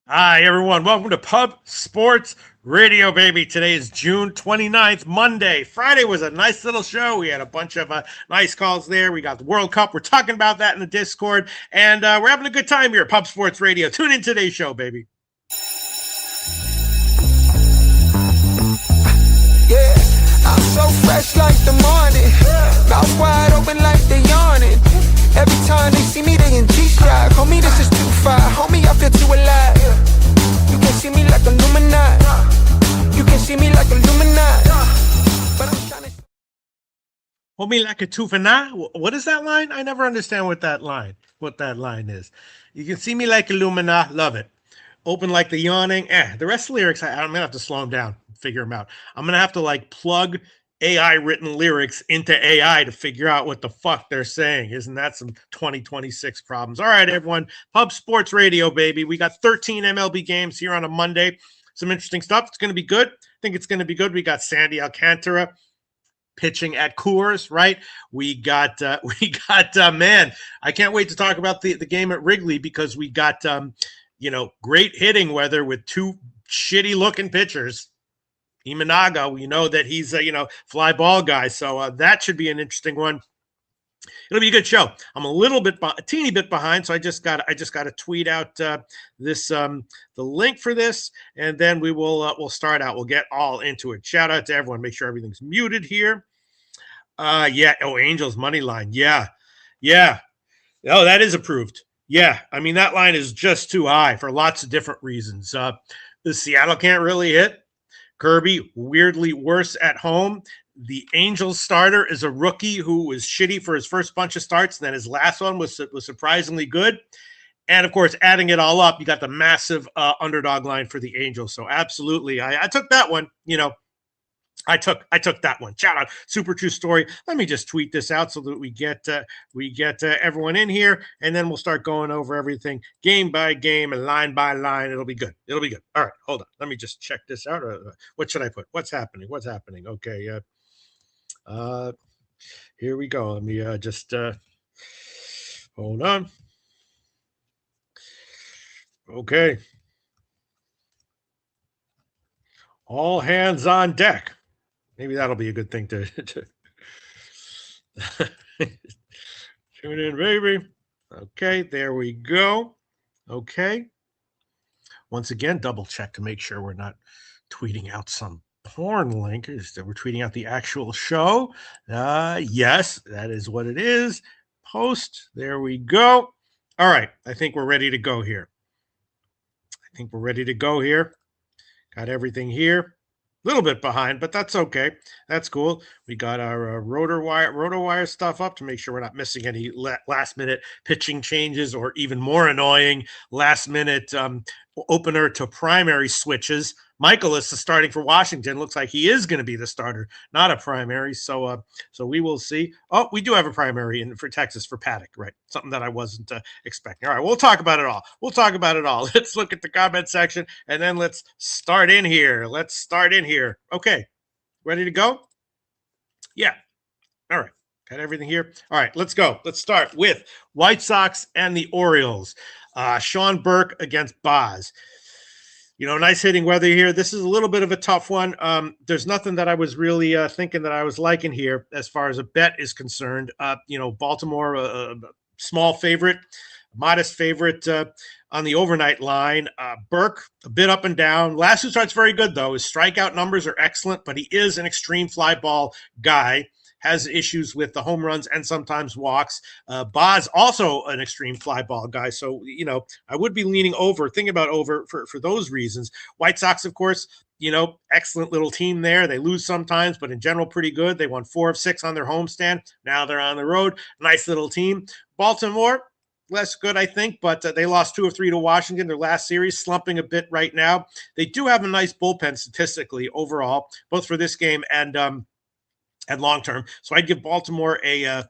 Hi, everyone. Welcome to Pub Sports Radio, baby. Today is June 29th, Monday. Friday was a nice little show. We had a bunch of nice calls there. We got the World Cup. We're talking about that in the Discord. And we're having a good time here at Pub Sports Radio. Tune in today's show, baby. Yeah, I'm so fresh like the morning. Mouth wide open like they yawning. Every time they see me, they in G-Stride. Homie, this is too far. Homie, I feel too alive. You can see me like a Illuminati. You can see me like a Illuminati. But I'm trying to... Homie like a tufana. What is that line? I never understand what that line is. You can see me like Illumina. Love it. Open like the yawning. The rest of the lyrics, I'm going to have to slow them down, figure them out. I'm going to have to plug AI written lyrics into AI to figure out what the fuck they're saying. Isn't that some 2026 problems? All right, everyone. Pub Sports Radio, baby. We got 13 MLB games here on a Monday. Some interesting stuff. It's going to be good. I think it's going to be good. We got Sandy Alcantara pitching at Coors, right? We got man, I can't wait to talk about the game at Wrigley because we got great hitting weather with two shitty looking pitchers. Imanaga, we know that he's a fly ball guy, so that should be an interesting one. It'll be a good show. I'm a teeny bit behind, so I just got to tweet out the link for this, and then we'll start out. We'll get all into it. Shout out to everyone. Make sure everything's muted here. Angels money line. Yeah. Oh, that is approved. Yeah, I mean that line is just too high for lots of different reasons. The Seattle can't really hit. Kirby, weirdly worse at home. The Angels starter is a rookie who was shitty for his first bunch of starts, and then his last one was surprisingly good. And, of course, adding it all up, you got the massive underdog line for the Angels. So, absolutely, I took that one, I took that one. Shout out, super true story. Let me just tweet this out so that we get everyone in here, and then we'll start going over everything game by game and line by line. It'll be good. All right, hold on. Let me just check this out. What should I put? What's happening? Okay. Here we go. Let me just hold on. Okay. All hands on deck. Maybe that'll be a good thing to tune in, baby. Okay, there we go. Okay. Once again, double check to make sure we're not tweeting out some porn link. We're tweeting out the actual show. Yes, that is what it is. Post. There we go. All right. I think we're ready to go here. Got everything here. Little bit behind, but that's okay. That's cool. We got our RotoWire stuff up to make sure we're not missing any last minute pitching changes or even more annoying last minute opener to primary switches. Michaelis is starting for Washington. Looks like he is going to be the starter, not a primary. So we will see. Oh, we do have a primary for Texas for Paddock, right? Something that I wasn't expecting. All right, we'll talk about it all. Let's look at the comment section, and then let's start in here. Okay, ready to go? Yeah. All right. Got everything here. All right, let's go. Let's start with White Sox and the Orioles. Sean Burke against Boz. Nice hitting weather here. This is a little bit of a tough one. There's nothing that I was really thinking that I was liking here as far as a bet is concerned. Baltimore, a small favorite, modest favorite on the overnight line. Burke, a bit up and down. Last two starts very good, though. His strikeout numbers are excellent, but he is an extreme fly ball guy. Has issues with the home runs and sometimes walks. Boz, also an extreme fly ball guy. So, I would be leaning over, thinking about over for those reasons. White Sox, of course, excellent little team there. They lose sometimes, but in general, pretty good. They won 4 of 6 on their homestand. Now they're on the road. Nice little team. Baltimore, less good, I think, but they lost 2 of 3 to Washington, their last series, slumping a bit right now. They do have a nice bullpen statistically overall, both for this game and long term. So I'd give Baltimore a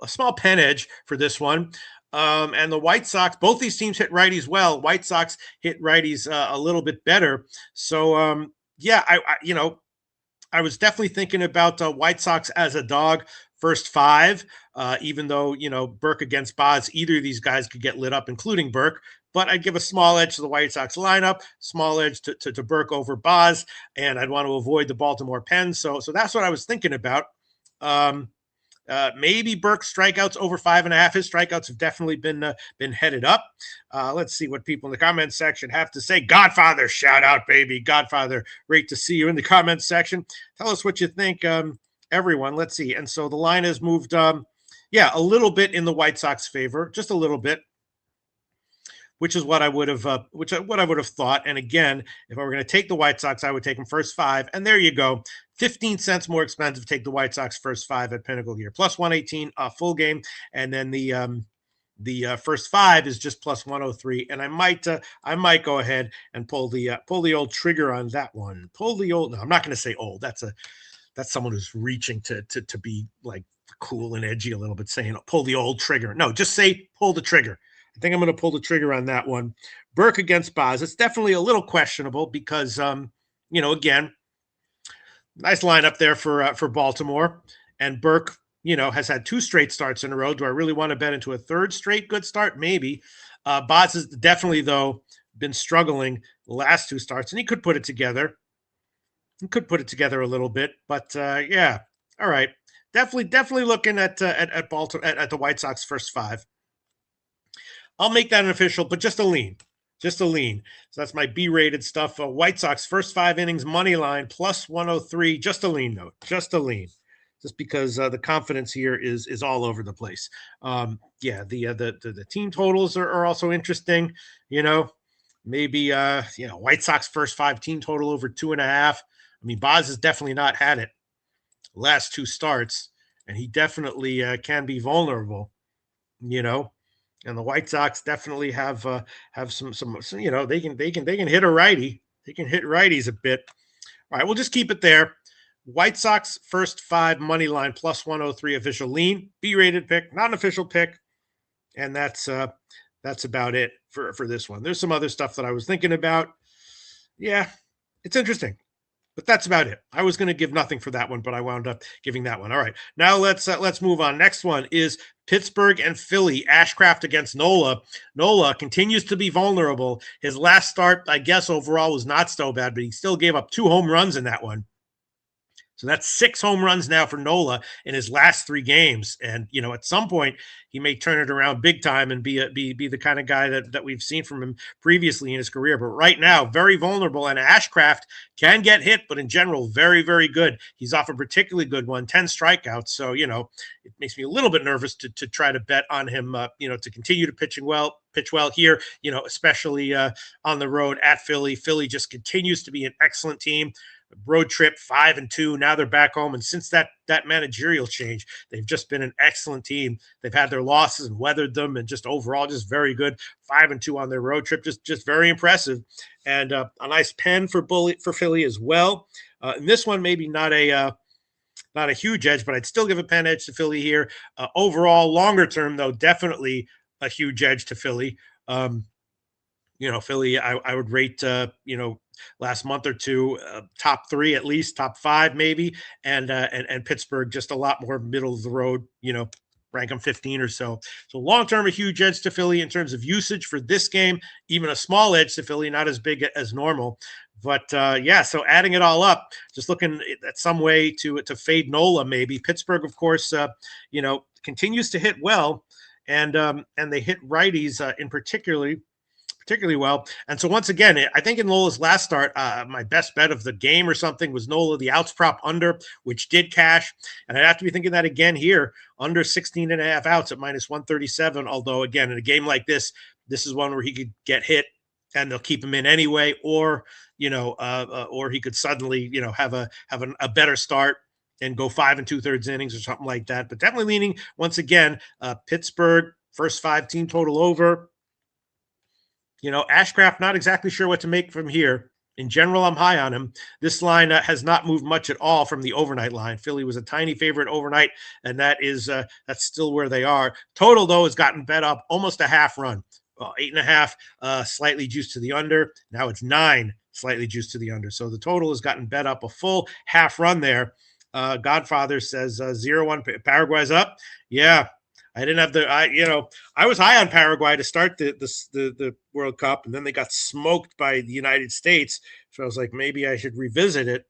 small pen edge for this one. And the White Sox, both these teams hit righties well. White Sox hit righties a little bit better. So, I was definitely thinking about White Sox as a dog first five, even though, Burke against Boz, either of these guys could get lit up, including Burke. But I'd give a small edge to the White Sox lineup, small edge to Burke over Boz, and I'd want to avoid the Baltimore Pens. So that's what I was thinking about. Maybe Burke's strikeouts over 5.5. His strikeouts have definitely been headed up. Let's see what people in the comments section have to say. Godfather, shout out, baby. Godfather, great to see you in the comments section. Tell us what you think, everyone. Let's see. And so the line has moved, a little bit in the White Sox favor, just a little bit, which is what I would have, thought. And again, if I were going to take the White Sox, I would take them first five. And there you go. 15 cents more expensive to take the White Sox first five at Pinnacle here. Plus 118 full game. And then the first five is just plus 103. And I might go ahead and pull the old trigger on that one. No, I'm not going to say old. That's someone who's reaching to be like cool and edgy a little bit, saying pull the old trigger. No, just say pull the trigger. I think I'm going to pull the trigger on that one. Burke against Boz. It's definitely a little questionable because, again, nice lineup there for Baltimore. And Burke, has had 2 straight starts in a row. Do I really want to bet into a 3rd straight good start? Maybe. Boz has definitely, though, been struggling the last 2 starts, and he could put it together. He could put it together a little bit, but yeah. All right. Definitely looking at Baltimore at the White Sox first five. I'll make that an official, but just a lean. Just a lean. So that's my B-rated stuff. White Sox first 5 innings money line plus 103. Just a lean note. Just a lean. Just because the confidence here is all over the place. The team totals are also interesting. Maybe White Sox first 5 team total over 2.5. I mean, Boz has definitely not had it the last 2 starts, and he definitely can be vulnerable. And the White Sox definitely have some they can hit a righty. They can hit righties a bit. All right, we'll just keep it there. White Sox first 5 money line plus 103 official lean, B-rated pick, not an official pick, and that's about it for this one. There's some other stuff that I was thinking about. Yeah, it's interesting. But that's about it. I was going to give nothing for that one, but I wound up giving that one. All right. Now let's move on. Next one is Pittsburgh and Philly. Ashcraft against Nola. Nola continues to be vulnerable. His last start, I guess, overall was not so bad, but he still gave up 2 home runs in that one. So that's 6 home runs now for Nola in his last 3 games. And, at some point he may turn it around big time and be the kind of guy that we've seen from him previously in his career. But right now, very vulnerable. And Ashcraft can get hit, but in general, very, very good. He's off a particularly good one, 10 strikeouts. So, it makes me a little bit nervous to try to bet on him, to continue to pitch well here, especially on the road at Philly. Philly just continues to be an excellent team. Road trip 5-2. Now they're back home, and since that managerial change, they've just been an excellent team. They've had their losses and weathered them, and just overall, just very good. 5-2 on their road trip, just very impressive, and a nice pen for Philly as well. And this one maybe not a huge edge, but I'd still give a pen edge to Philly here. Overall, longer term though, definitely a huge edge to Philly. Philly, I would rate, last month or two, top 3 at least, top 5 maybe, and Pittsburgh just a lot more middle of the road, rank them 15 or so. So long term, a huge edge to Philly in terms of usage for this game, even a small edge to Philly, not as big as normal. But so adding it all up, just looking at some way to fade Nola maybe. Pittsburgh, of course, continues to hit well, and they hit righties in particularly well. And so once again, I think in Nola's last start, my best bet of the game or something was Nola, the outs prop under, which did cash. And I'd have to be thinking that again here, under 16.5 outs at minus 137. Although, again, in a game like this is one where he could get hit and they'll keep him in anyway, or he could suddenly, have a better start and go 5 2/3 innings or something like that. But definitely leaning once again, Pittsburgh first 5 team total over. Ashcraft, not exactly sure what to make from here. In general, I'm high on him. This line has not moved much at all from the overnight line. Philly was a tiny favorite overnight, and that's still where they are. Total, though, has gotten bet up almost a half run. 8.5, slightly juiced to the under. Now it's 9, slightly juiced to the under. So the total has gotten bet up a full half run there. Godfather says 0-1 Paraguay's up. Yeah, I didn't have I was high on Paraguay to start the World Cup, and then they got smoked by the United States. So I was like, maybe I should revisit it.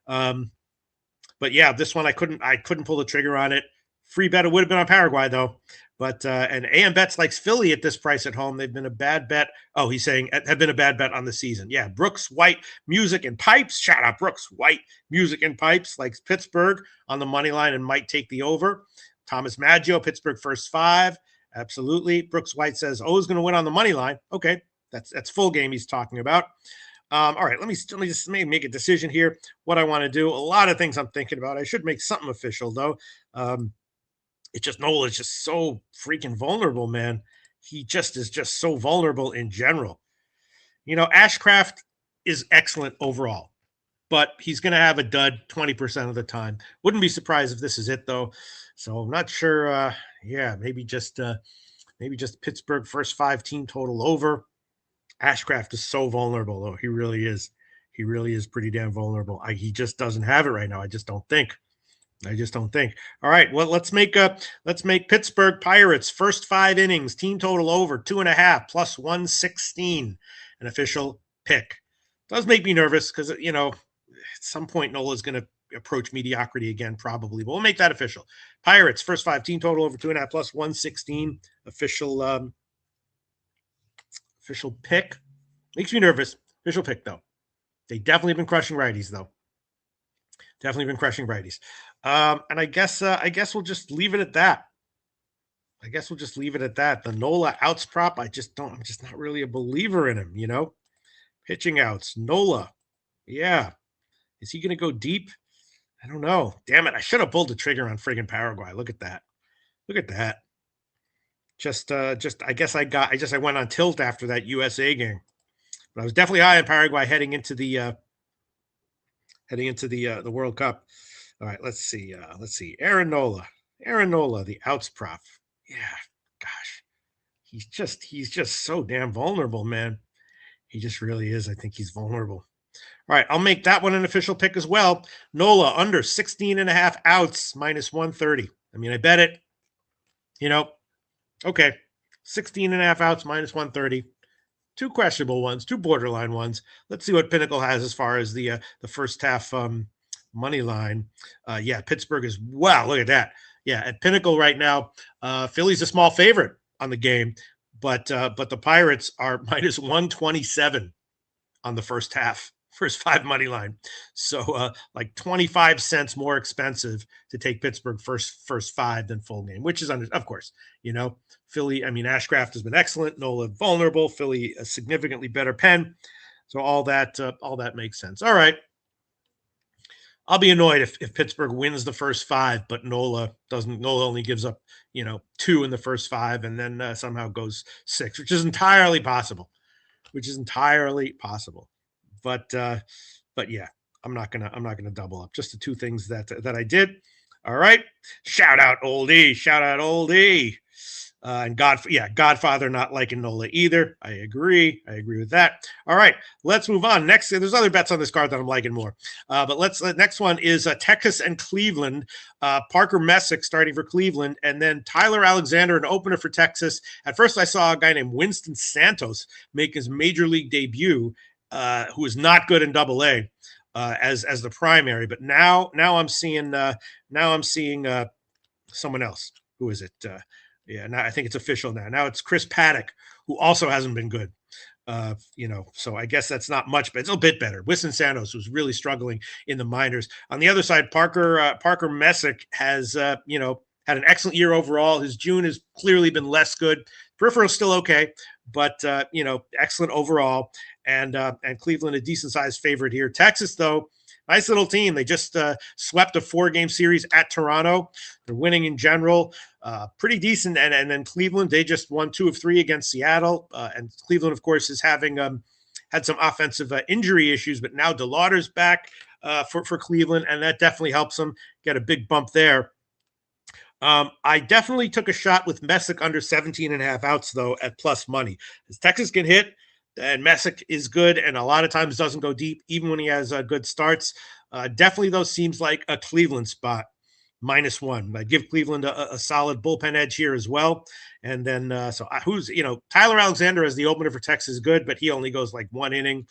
But yeah, this one I couldn't pull the trigger on it. Free bet it would have been on Paraguay though. But and AM Bets likes Philly at this price at home. They've been a bad bet. Oh, he's saying have been a bad bet on the season. Yeah, Brooks White Music and Pipes. Shout out Brooks White Music and Pipes likes Pittsburgh on the money line and might take the over. Thomas Maggio, Pittsburgh first 5. Absolutely. Brooks White says is going to win on the money line. Okay, that's full game he's talking about. All right, let me just make a decision here. What I want to do. A lot of things I'm thinking about. I should make something official though. It's just Nola's just so freaking vulnerable, man. He just is just so vulnerable in general. Ashcraft is excellent overall, but he's going to have a dud 20% of the time. Wouldn't be surprised if this is it though. So I'm not sure. Maybe just Pittsburgh first 5 team total over. Ashcraft is so vulnerable though. He really is. He really is pretty damn vulnerable. He just doesn't have it right now. I just don't think. All right. Well, let's make Pittsburgh Pirates first 5 innings team total over 2.5 plus 116 an official pick. Does make me nervous because at some point Nola's going to approach mediocrity again probably, but we'll make that official. Pirates first 5 team total over 2.5 plus 116 official pick. Makes me nervous. Official pick though. They definitely been crushing righties though. And I guess we'll just leave it at that. The Nola outs prop, I'm just not really a believer in him, Pitching outs, Nola. Yeah. Is he going to go deep? I don't know. Damn it. I should have pulled the trigger on friggin' Paraguay. Look at that. I guess I went on tilt after that USA game. But I was definitely high on Paraguay heading into the World Cup. All right, let's see. Aaron Nola, the outs prop. Yeah, gosh, he's just so damn vulnerable, man. He just really is. I think he's vulnerable. All right, I'll make that one an official pick as well. Nola under 16.5 outs minus 130. I mean, I bet it. Okay, 16.5 outs minus 130. 2 questionable ones, 2 borderline ones. Let's see what Pinnacle has as far as the first half money line. Pittsburgh is wow. Look at that. Yeah, at Pinnacle right now, Philly's a small favorite on the game, but the Pirates are minus 127 on the first 5 money line. So like 25 cents more expensive to take Pittsburgh first 5 than full game, which is of course, Philly. I mean, Ashcraft has been excellent. Nola vulnerable. Philly a significantly better pen. So all that makes sense. All right. I'll be annoyed if Pittsburgh wins the first 5, but Nola doesn't. Nola only gives up 2 in the first 5, and then somehow goes 6, which is entirely possible. But yeah, I'm not gonna double up. Just the 2 things that I did. All right. Shout out oldie. And Godfather not liking Nola either. I agree with that. All right, let's move on. Next, there's other bets on this card that I'm liking more. But next one is Texas and Cleveland. Parker Messick starting for Cleveland, and then Tyler Alexander, an opener for Texas. At first, I saw a guy named Winston Santos make his major league debut, who is not good in AA, as the primary. But now I'm seeing someone else. Who is it? Now I think it's official now. Now it's Chris Paddock, who also hasn't been good. So I guess that's not much, but it's a bit better. Winston Santos was really struggling in the minors. On the other side, Parker Messick has, had an excellent year overall. His June has clearly been less good. Peripheral still okay, but excellent overall. And Cleveland a decent sized favorite here. Texas though, nice little team. They just swept a 4-game series at Toronto. They're winning in general, pretty decent. And then Cleveland, they just won 2 of 3 against Seattle. And Cleveland, of course, is having had some offensive injury issues, but now DeLauder's back for Cleveland, and that definitely helps them get a big bump there. I definitely took a shot with Messick under 17.5 outs, though, at plus money. As Texas can hit, and Messick is good, and a lot of times doesn't go deep, even when he has good starts. Definitely, though, seems like a Cleveland spot. -1. I give Cleveland a solid bullpen edge here as well. And then, who's, Tyler Alexander as the opener for Texas is good, but he only goes like 1 inning.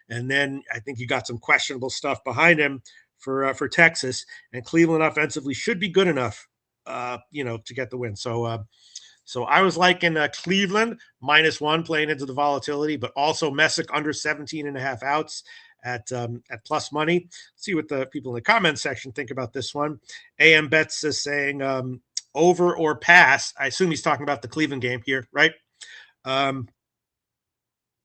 And then I think you got some questionable stuff behind him for Texas, and Cleveland offensively should be good enough, to get the win. So I was liking Cleveland -1 playing into the volatility, but also Messick under 17.5 outs at plus money. Let's see what the people in the comments section think about this one. AM Betts is saying over or pass. I assume he's talking about the Cleveland game here, right?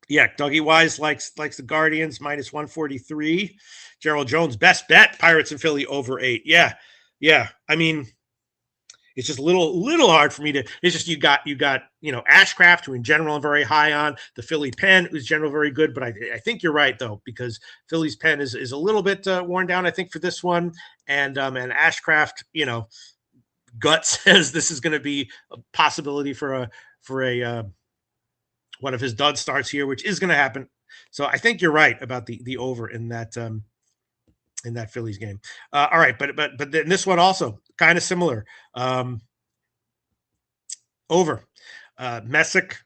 Yeah, Dougie Wise likes the Guardians -143. Gerald Jones, best bet, Pirates and Philly over 8. Yeah. I mean, it's just a little hard for me to. It's just you got Ashcraft, who in general I'm very high on. The Philly pen, who's generally very good, but I think you're right though, because Philly's pen is a little bit worn down, I think, for this one, and Ashcraft, gut says this is going to be a possibility for a one of his dud starts here, which is going to happen. So I think you're right about the over in that Phillies game. All right, but then this one also kind of similar. Over. Messick,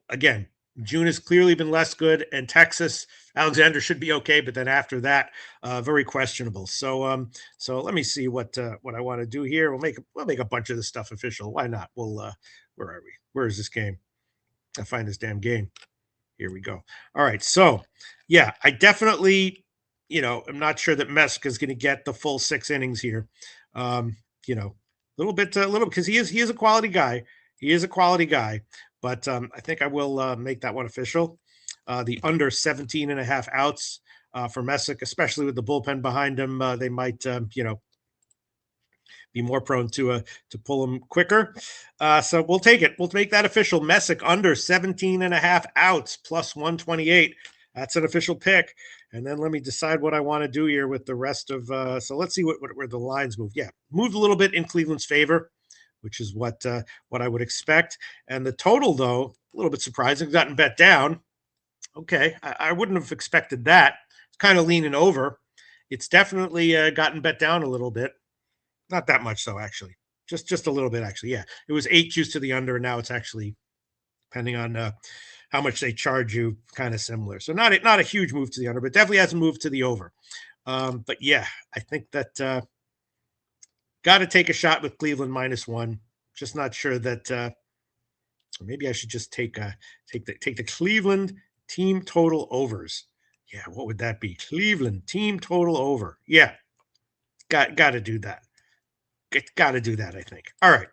again, June has clearly been less good, and Texas, Alexander should be okay, but then after that, very questionable. So let me see what I want to do here. We'll make a bunch of this stuff official. Why not? Where are we? Where is this game? I find this damn game. Here we go. All right. So, yeah, I definitely, I'm not sure that Messick is going to get the full 6 innings here. Little because he is a quality guy. He is a quality guy, but I think I will make that one official. The under 17.5 outs for Messick, especially with the bullpen behind him, they might, be more prone to pull him quicker. So we'll take it. We'll make that official. Messick under 17.5 outs plus 128. That's an official pick. And then let me decide what I want to do here with the rest of. So let's see where the lines move. Yeah, moved a little bit in Cleveland's favor, which is what I would expect. And the total, though, a little bit surprising, gotten bet down. Okay, I wouldn't have expected that. It's kind of leaning over. It's definitely gotten bet down a little bit. Not that much, though, actually. Just a little bit, actually. Yeah, it was 8 juice to the under, and now it's actually, depending on how much they charge you, kind of similar. So not a huge move to the under, but definitely has a move to the over. But yeah, I think that got to take a shot with Cleveland -1. Just not sure that. Maybe I should just take the Cleveland team total overs. Yeah, what would that be? Cleveland team total over. Yeah, got to do that. Got to do that, I think. All right.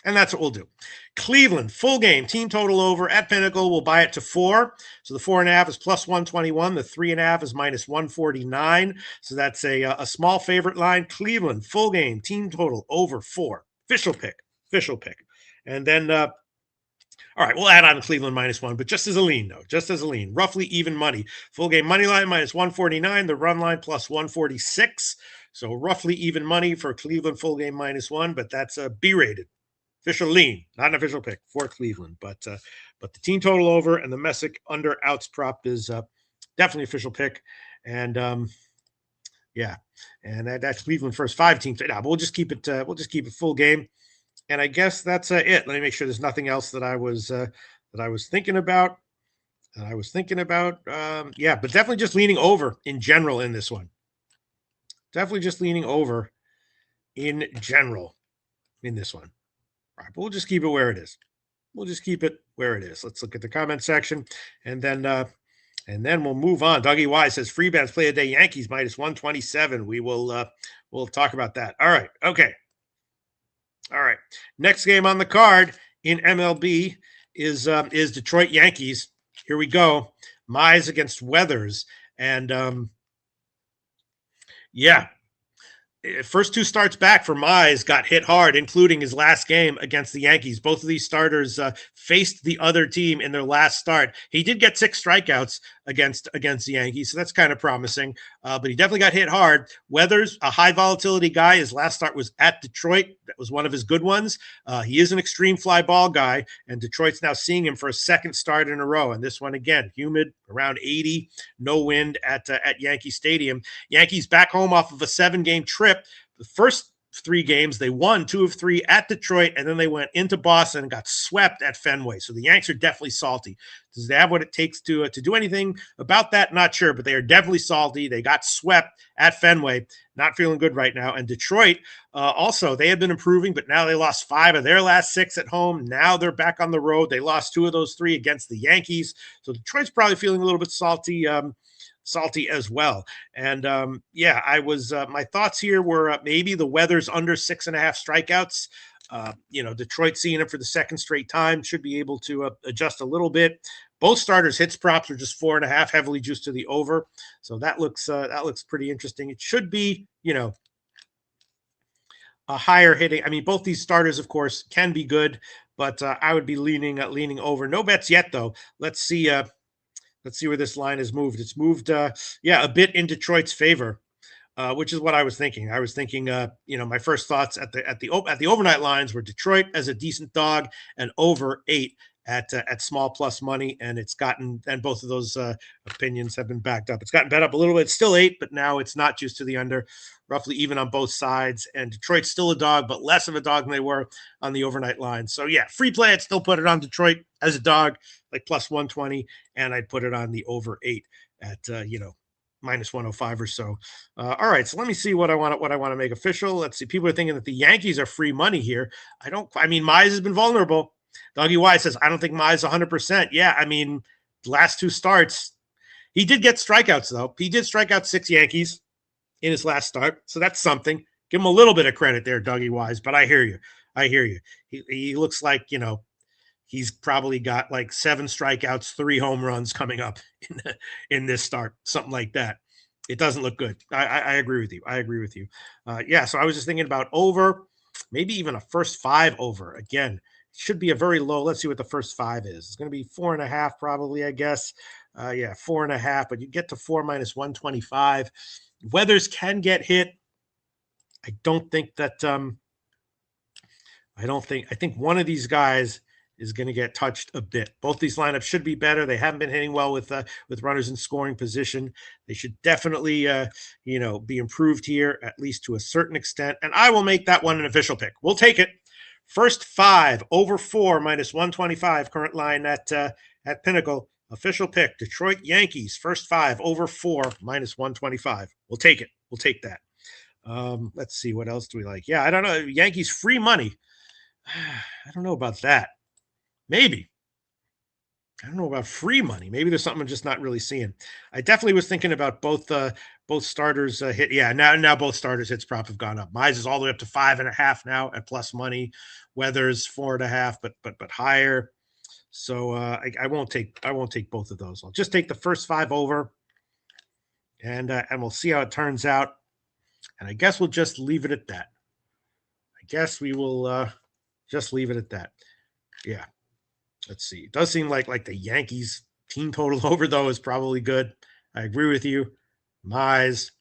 And that's what we'll do. Cleveland, full game, team total over at Pinnacle. We'll buy it to 4. So the 4.5 is plus 121. The 3.5 is minus 149. So that's a small favorite line. Cleveland, full game, team total over 4. Official pick. And then, all right, we'll add on Cleveland -1, but just as a lean, though. Just as a lean. Roughly even money. Full game money line minus 149. The run line plus 146. So roughly even money for Cleveland full game -1, but that's a B-rated. Official lean, not an official pick for Cleveland, but the team total over and the Messick under outs prop is definitely official pick. And yeah, and that's Cleveland first 5 teams. Nah, but we'll just keep it full game. And I guess that's it. Let me make sure there's nothing else that I was thinking about. Yeah, but definitely just leaning over in general in this one. Definitely just leaning over in general in this one. All right, but we'll just keep it where it is. Let's look at the comment section, and then we'll move on. Dougie Wise says free bets play a day Yankees -127. We'll talk about that. All right, okay. All right. Next game on the card in MLB is Detroit Yankees. Here we go. Mize against Weathers, and yeah. First 2 starts back for Mize got hit hard, including his last game against the Yankees. Both of these starters faced the other team in their last start. He did get 6 strikeouts against the Yankees, so that's kind of promising. But he definitely got hit hard. Weathers, a high volatility guy. His last start was at Detroit. That was one of his good ones. He is an extreme fly ball guy, and Detroit's now seeing him for a second start in a row. And this one again, humid, around 80, no wind at Yankee Stadium. Yankees back home off of a 7-game trip. The first 3 games, they won 2 of 3 at Detroit, and then they went into Boston and got swept at Fenway. So the Yanks are definitely salty. Does they have what it takes to do anything about that? Not sure, but they are definitely salty. They got swept at Fenway. Not feeling good right now. And Detroit, also, they had been improving, but now they lost 5 of their last 6 at home. Now they're back on the road. They lost 2 of those 3 against the Yankees. So Detroit's probably feeling a little bit salty as well. And yeah, I was my thoughts here were maybe the Weather's under 6.5 strikeouts. Detroit seeing it for the second straight time should be able to adjust a little bit. Both starters' hits props are just 4.5, heavily juiced to the over. So that looks pretty interesting. It should be, a higher hitting. I mean, both these starters, of course, can be good, but I would be leaning over. No bets yet, though. Let's see. Let's see where this line has moved. It's moved, a bit in Detroit's favor, which is what I was thinking. I was thinking, my first thoughts at the overnight lines were Detroit as a decent dog and over 8 at small plus money, and both of those opinions have been backed up. It's gotten bet up a little bit. It's still 8, but now it's not juiced to the under, roughly even on both sides. And Detroit's still a dog, but less of a dog than they were on the overnight line. So yeah, free play. I'd still put it on Detroit as a dog, like plus 120, and I'd put it on the over 8 at minus 105 or so. All right, so let me see what I want to make official. Let's see. People are thinking that the Yankees are free money here. I mean, Mize has been vulnerable. Dougie Wise says, I don't think Mize 100%. Yeah, I mean, the last 2 starts, he did get strikeouts, though. He did strike out 6 Yankees in his last start, so that's something. Give him a little bit of credit there, Dougie Wise, but I hear you. He looks like, he's probably got like 7 strikeouts, 3 home runs coming up in this start, something like that. It doesn't look good. I agree with you. Yeah, so I was just thinking about over, maybe even a first 5 over. Again, should be a very low. Let's see what the first 5 is. It's going to be 4.5 probably, I guess. 4.5, but you get to 4 minus 125. Weathers can get hit. I think one of these guys is going to get touched a bit. Both these lineups should be better. They haven't been hitting well with runners in scoring position. They should definitely, be improved here, at least to a certain extent. And I will make that one an official pick. We'll take it. First 5 over 4 minus 125. Current line at Pinnacle. Official pick. Detroit Yankees. First 5 over 4 minus 125. We'll take it. We'll take that. Let's see. What else do we like? Yeah, I don't know. Yankees free money. I don't know about that. Maybe. I don't know about free money. Maybe there's something I'm just not really seeing. I definitely was thinking about both starters hit. Yeah, now both starters hits prop have gone up. Mize is all the way up to 5.5 now at plus money. Weathers 4.5, but higher. So I won't take both of those. I'll just take the first 5 over, and we'll see how it turns out. And I guess we'll just leave it at that. I guess we will just leave it at that. Yeah. Let's see. It does seem like the Yankees team total over, though, is probably good. I agree with you. Mize,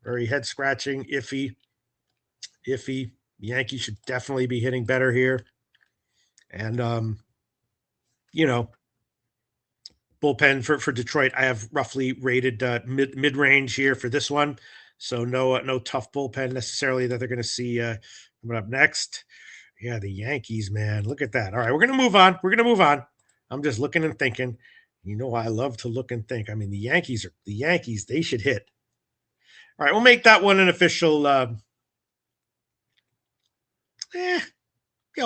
very head scratching, iffy. The Yankees should definitely be hitting better here. And, bullpen for Detroit, I have roughly rated mid-range here for this one. So no tough bullpen necessarily that they're going to see coming up next. Yeah, the Yankees, man. Look at that. All right, we're going to move on. I'm just looking and thinking. I love to look and think. I mean, the Yankees, they should hit. All right, we'll make that one an official. I'll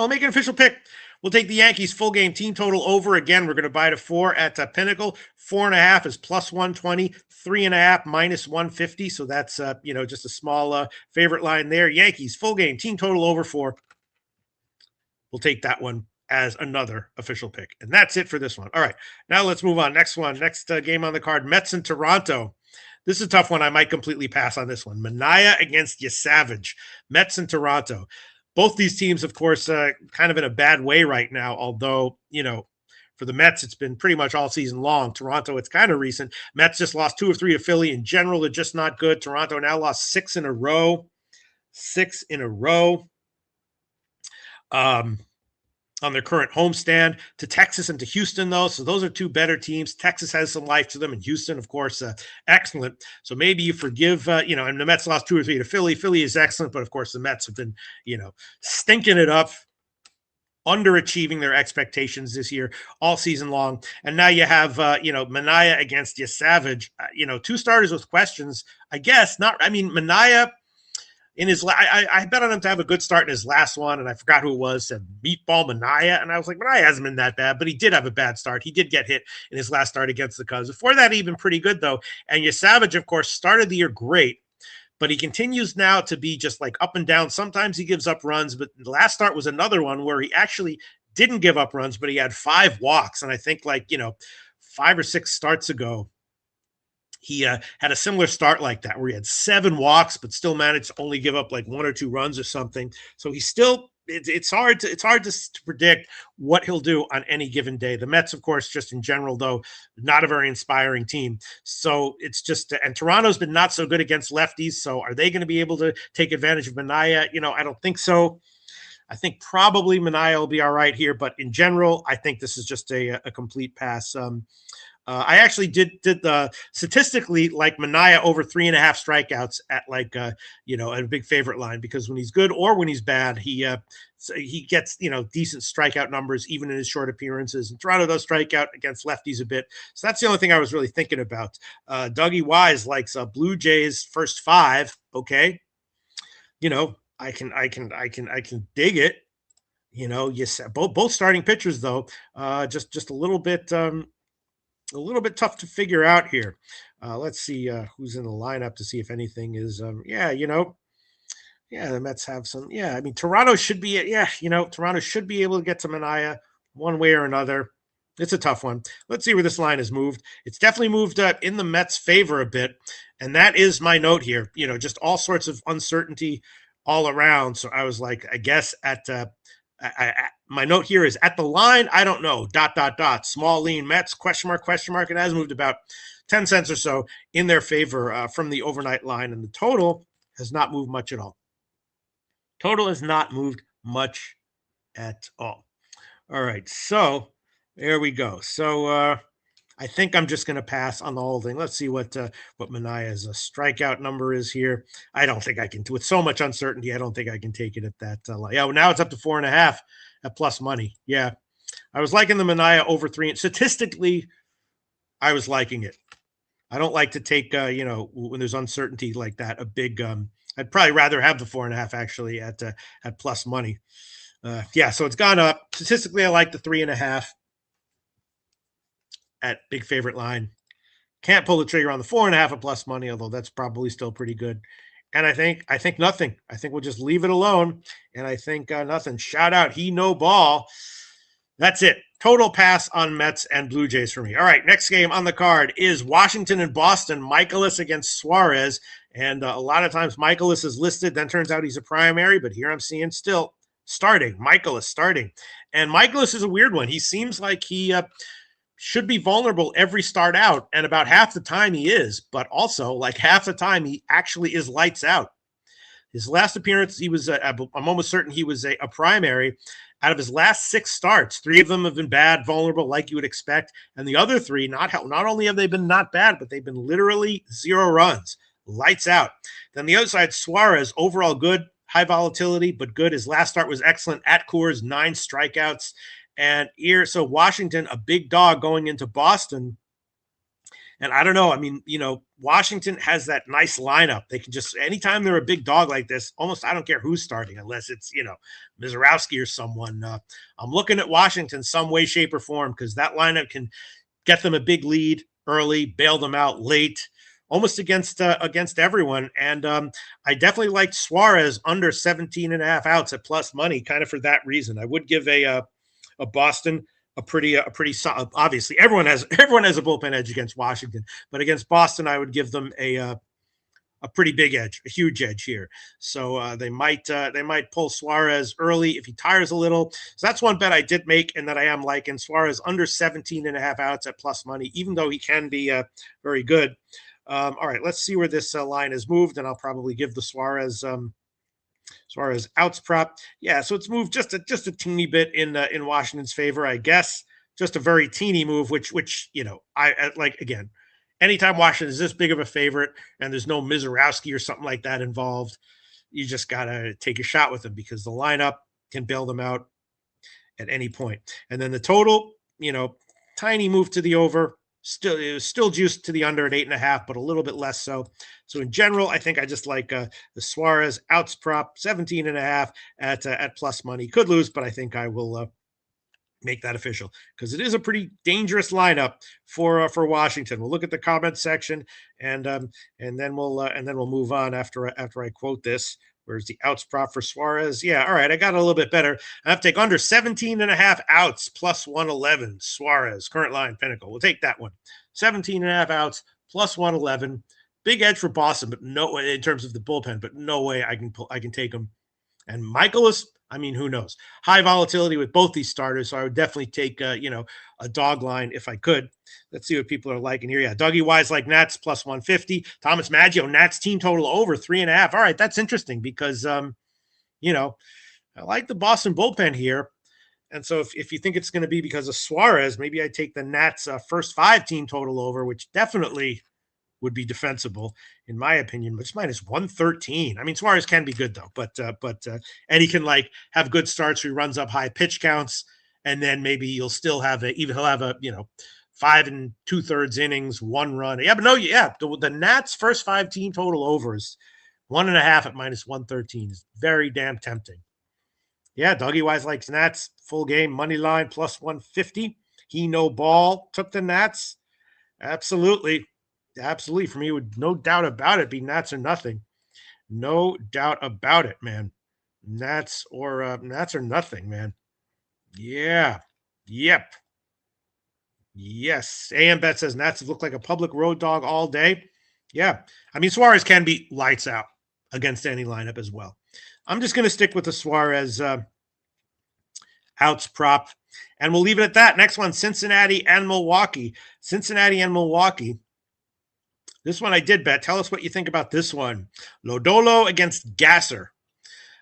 make an official pick. We'll take the Yankees full game team total over. Again, we're going to buy to 4 at Pinnacle. 4.5 is plus 120. 3.5 minus 150. So that's just a small favorite line there. Yankees full game team total over 4. We'll take that one as another official pick. And that's it for this one. All right, now let's move on. Next game on the card, Mets and Toronto. This is a tough one. I might completely pass on this one. Mania against Savage. Mets and Toronto. Both these teams, of course, kind of in a bad way right now, although, For the Mets, it's been pretty much all season long. Toronto, it's kind of recent. Mets just lost 2 or 3 to Philly. In general, they're just not good. Toronto now lost 6 in a row. 6 in a row. On their current homestand, to Texas and to Houston, though. So those are two better teams. Texas has some life to them, and Houston, of course, excellent. So maybe you forgive, and the Mets lost 2 or 3 to Philly. Philly is excellent, but of course the Mets have been, stinking it up, underachieving their expectations this year all season long. And now you have, Manaea against Savage, 2 starters with questions, I guess. Manaea, in his, I bet on him to have a good start in his last one, and I forgot who it was. Said Meatball Manaea, and I was like, Manaea hasn't been that bad, but he did have a bad start. He did get hit in his last start against the Cubs. Before that, he'd been pretty good though. And Savage, of course, started the year great, but he continues now to be just like up and down. Sometimes he gives up runs, but the last start was another one where he actually didn't give up runs, but he had 5 walks, and I think 5 or 6 starts ago, he had a similar start like that where he had 7 walks, but still managed to only give up like 1 or 2 runs or something. So he's still, it's hard to predict what he'll do on any given day. The Mets, of course, just in general, though, not a very inspiring team. So it's just, and Toronto's been not so good against lefties. So are they going to be able to take advantage of Manaea? I don't think so. I think probably Manaea will be all right here, but in general, I think this is just a complete pass. I actually did the statistically like Manaea over 3.5 strikeouts at at a big favorite line, because when he's good or when he's bad, he gets decent strikeout numbers even in his short appearances. And Toronto does strike out against lefties a bit, so that's the only thing I was really thinking about. Dougie Wise likes Blue Jays first 5. Okay, I can dig it. Yes, both starting pitchers though, just a little bit. A little bit tough to figure out here. Let's see who's in the lineup to see if anything is, the Mets have some. Yeah, Toronto should be, Toronto should be able to get to Manaea one way or another. It's a tough one. Let's see where this line has moved. It's definitely moved in the Mets' favor a bit, and that is my note here. Just all sorts of uncertainty all around. So I was like, I guess at my note here is at the line, I don't know, ... small lean Mets, question mark. It has moved about 10 cents or so in their favor from the overnight line, and the total has not moved much at all. Total has not moved much at all. All right, so there we go. So I think I'm just going to pass on the whole thing. Let's see what Manaea's strikeout number is here. I don't think I can, with so much uncertainty, I don't think I can take it at that. Now it's up to 4.5 at plus money. Yeah, I was liking the Manaea over 3. And statistically, I was liking it. I don't like to take, when there's uncertainty like that, a big. I'd probably rather have the 4.5 actually at plus money. So it's gone up. Statistically, I like the 3.5. At big favorite line. Can't pull the trigger on the 4.5 at plus money, although that's probably still pretty good. And I think nothing. I think we'll just leave it alone. And I think nothing. Shout out, he no ball. That's it. Total pass on Mets and Blue Jays for me. All right, next game on the card is Washington and Boston. Michaelis against Suarez. And a lot of times Michaelis is listed, then turns out he's a primary, but here I'm seeing still starting. Michaelis starting. And Michaelis is a weird one. He seems like he should be vulnerable every start out, and about half the time he is, but also like half the time he actually is lights out. His last appearance, he was, I'm almost certain he was a primary. Out of his last 6 starts, 3 of them have been bad, vulnerable, like you would expect, and the other 3, not only have they been not bad, but they've been literally 0 runs, lights out. Then the other side, Suarez, overall good, high volatility, but good. His last start was excellent at Coors, 9 strikeouts. And here, so Washington, a big dog going into Boston. And I don't know. Washington has that nice lineup. They can just, anytime they're a big dog like this, almost, I don't care who's starting, unless it's, Mizorowski or someone. I'm looking at Washington some way, shape, or form, because that lineup can get them a big lead early, bail them out late, almost against everyone. And I definitely liked Suarez under 17.5 outs at plus money, kind of for that reason. I would give a Boston a pretty solid. Obviously, everyone has a bullpen edge against Washington, but against Boston, I would give them a a pretty big edge, a huge edge here. So they might pull Suarez early if he tires a little. So that's one bet I did make and that I am liking. Suarez under 17.5 outs at plus money, even though he can be very good. All right, let's see where this line has moved, and I'll probably give the Suarez outs prop. Yeah, so it's moved just a teeny bit in Washington's favor, I guess. Just a very teeny move, which I like again. Anytime Washington is this big of a favorite and there's no Mizorowski or something like that involved, you just gotta take a shot with them because the lineup can bail them out at any point. And then the total, tiny move to the over. Still, it was still juiced to the under at 8.5, but a little bit less so. So in general, I think I just like the Suarez outs prop 17.5 at plus money. Could lose, but I think I will make that official because it is a pretty dangerous lineup for Washington. We'll look at the comment section and then we'll move on after I quote this. Where's the outs prop for Suarez? Yeah, all right, I got a little bit better. I have to take under 17.5 outs plus 111. Suarez, current line, Pinnacle. We'll take that one. 17.5 outs plus 111. Big edge for Boston, but no in terms of the bullpen, but no way I can take him. And Michaelis, I mean, who knows? High volatility with both these starters, so I would definitely take a dog line if I could. Let's see what people are liking here. Yeah, Dougie Wise like Nats plus 150. Thomas Maggio, Nats team total over 3.5. All right, that's interesting because I like the Boston bullpen here. And so if you think it's going to be because of Suarez, maybe I take the Nats first 5 team total over, which definitely would be defensible, in my opinion. It's minus 113. I mean, Suarez can be good though, but and he can have good starts where he runs up high pitch counts, and then maybe he'll still have he'll have a 5 2/3 innings, 1 run. Yeah, but no, yeah, the Nats first 5 team total overs 1.5 at minus 113 is very damn tempting. Yeah, Dougie Wise likes Nats full game money line plus 150. He no ball took the Nats. Absolutely. For me, would no doubt about it be Nats or nothing. No doubt about it, man. Nats or nothing, man. Yeah. Yep. Yes. AM Bet says Nats have looked like a public road dog all day. Yeah. I mean, Suarez can be lights out against any lineup as well. I'm just going to stick with the Suarez outs prop, and we'll leave it at that. Next one, Cincinnati and Milwaukee. This one I did bet. Tell us what you think about this one. Lodolo against Gasser.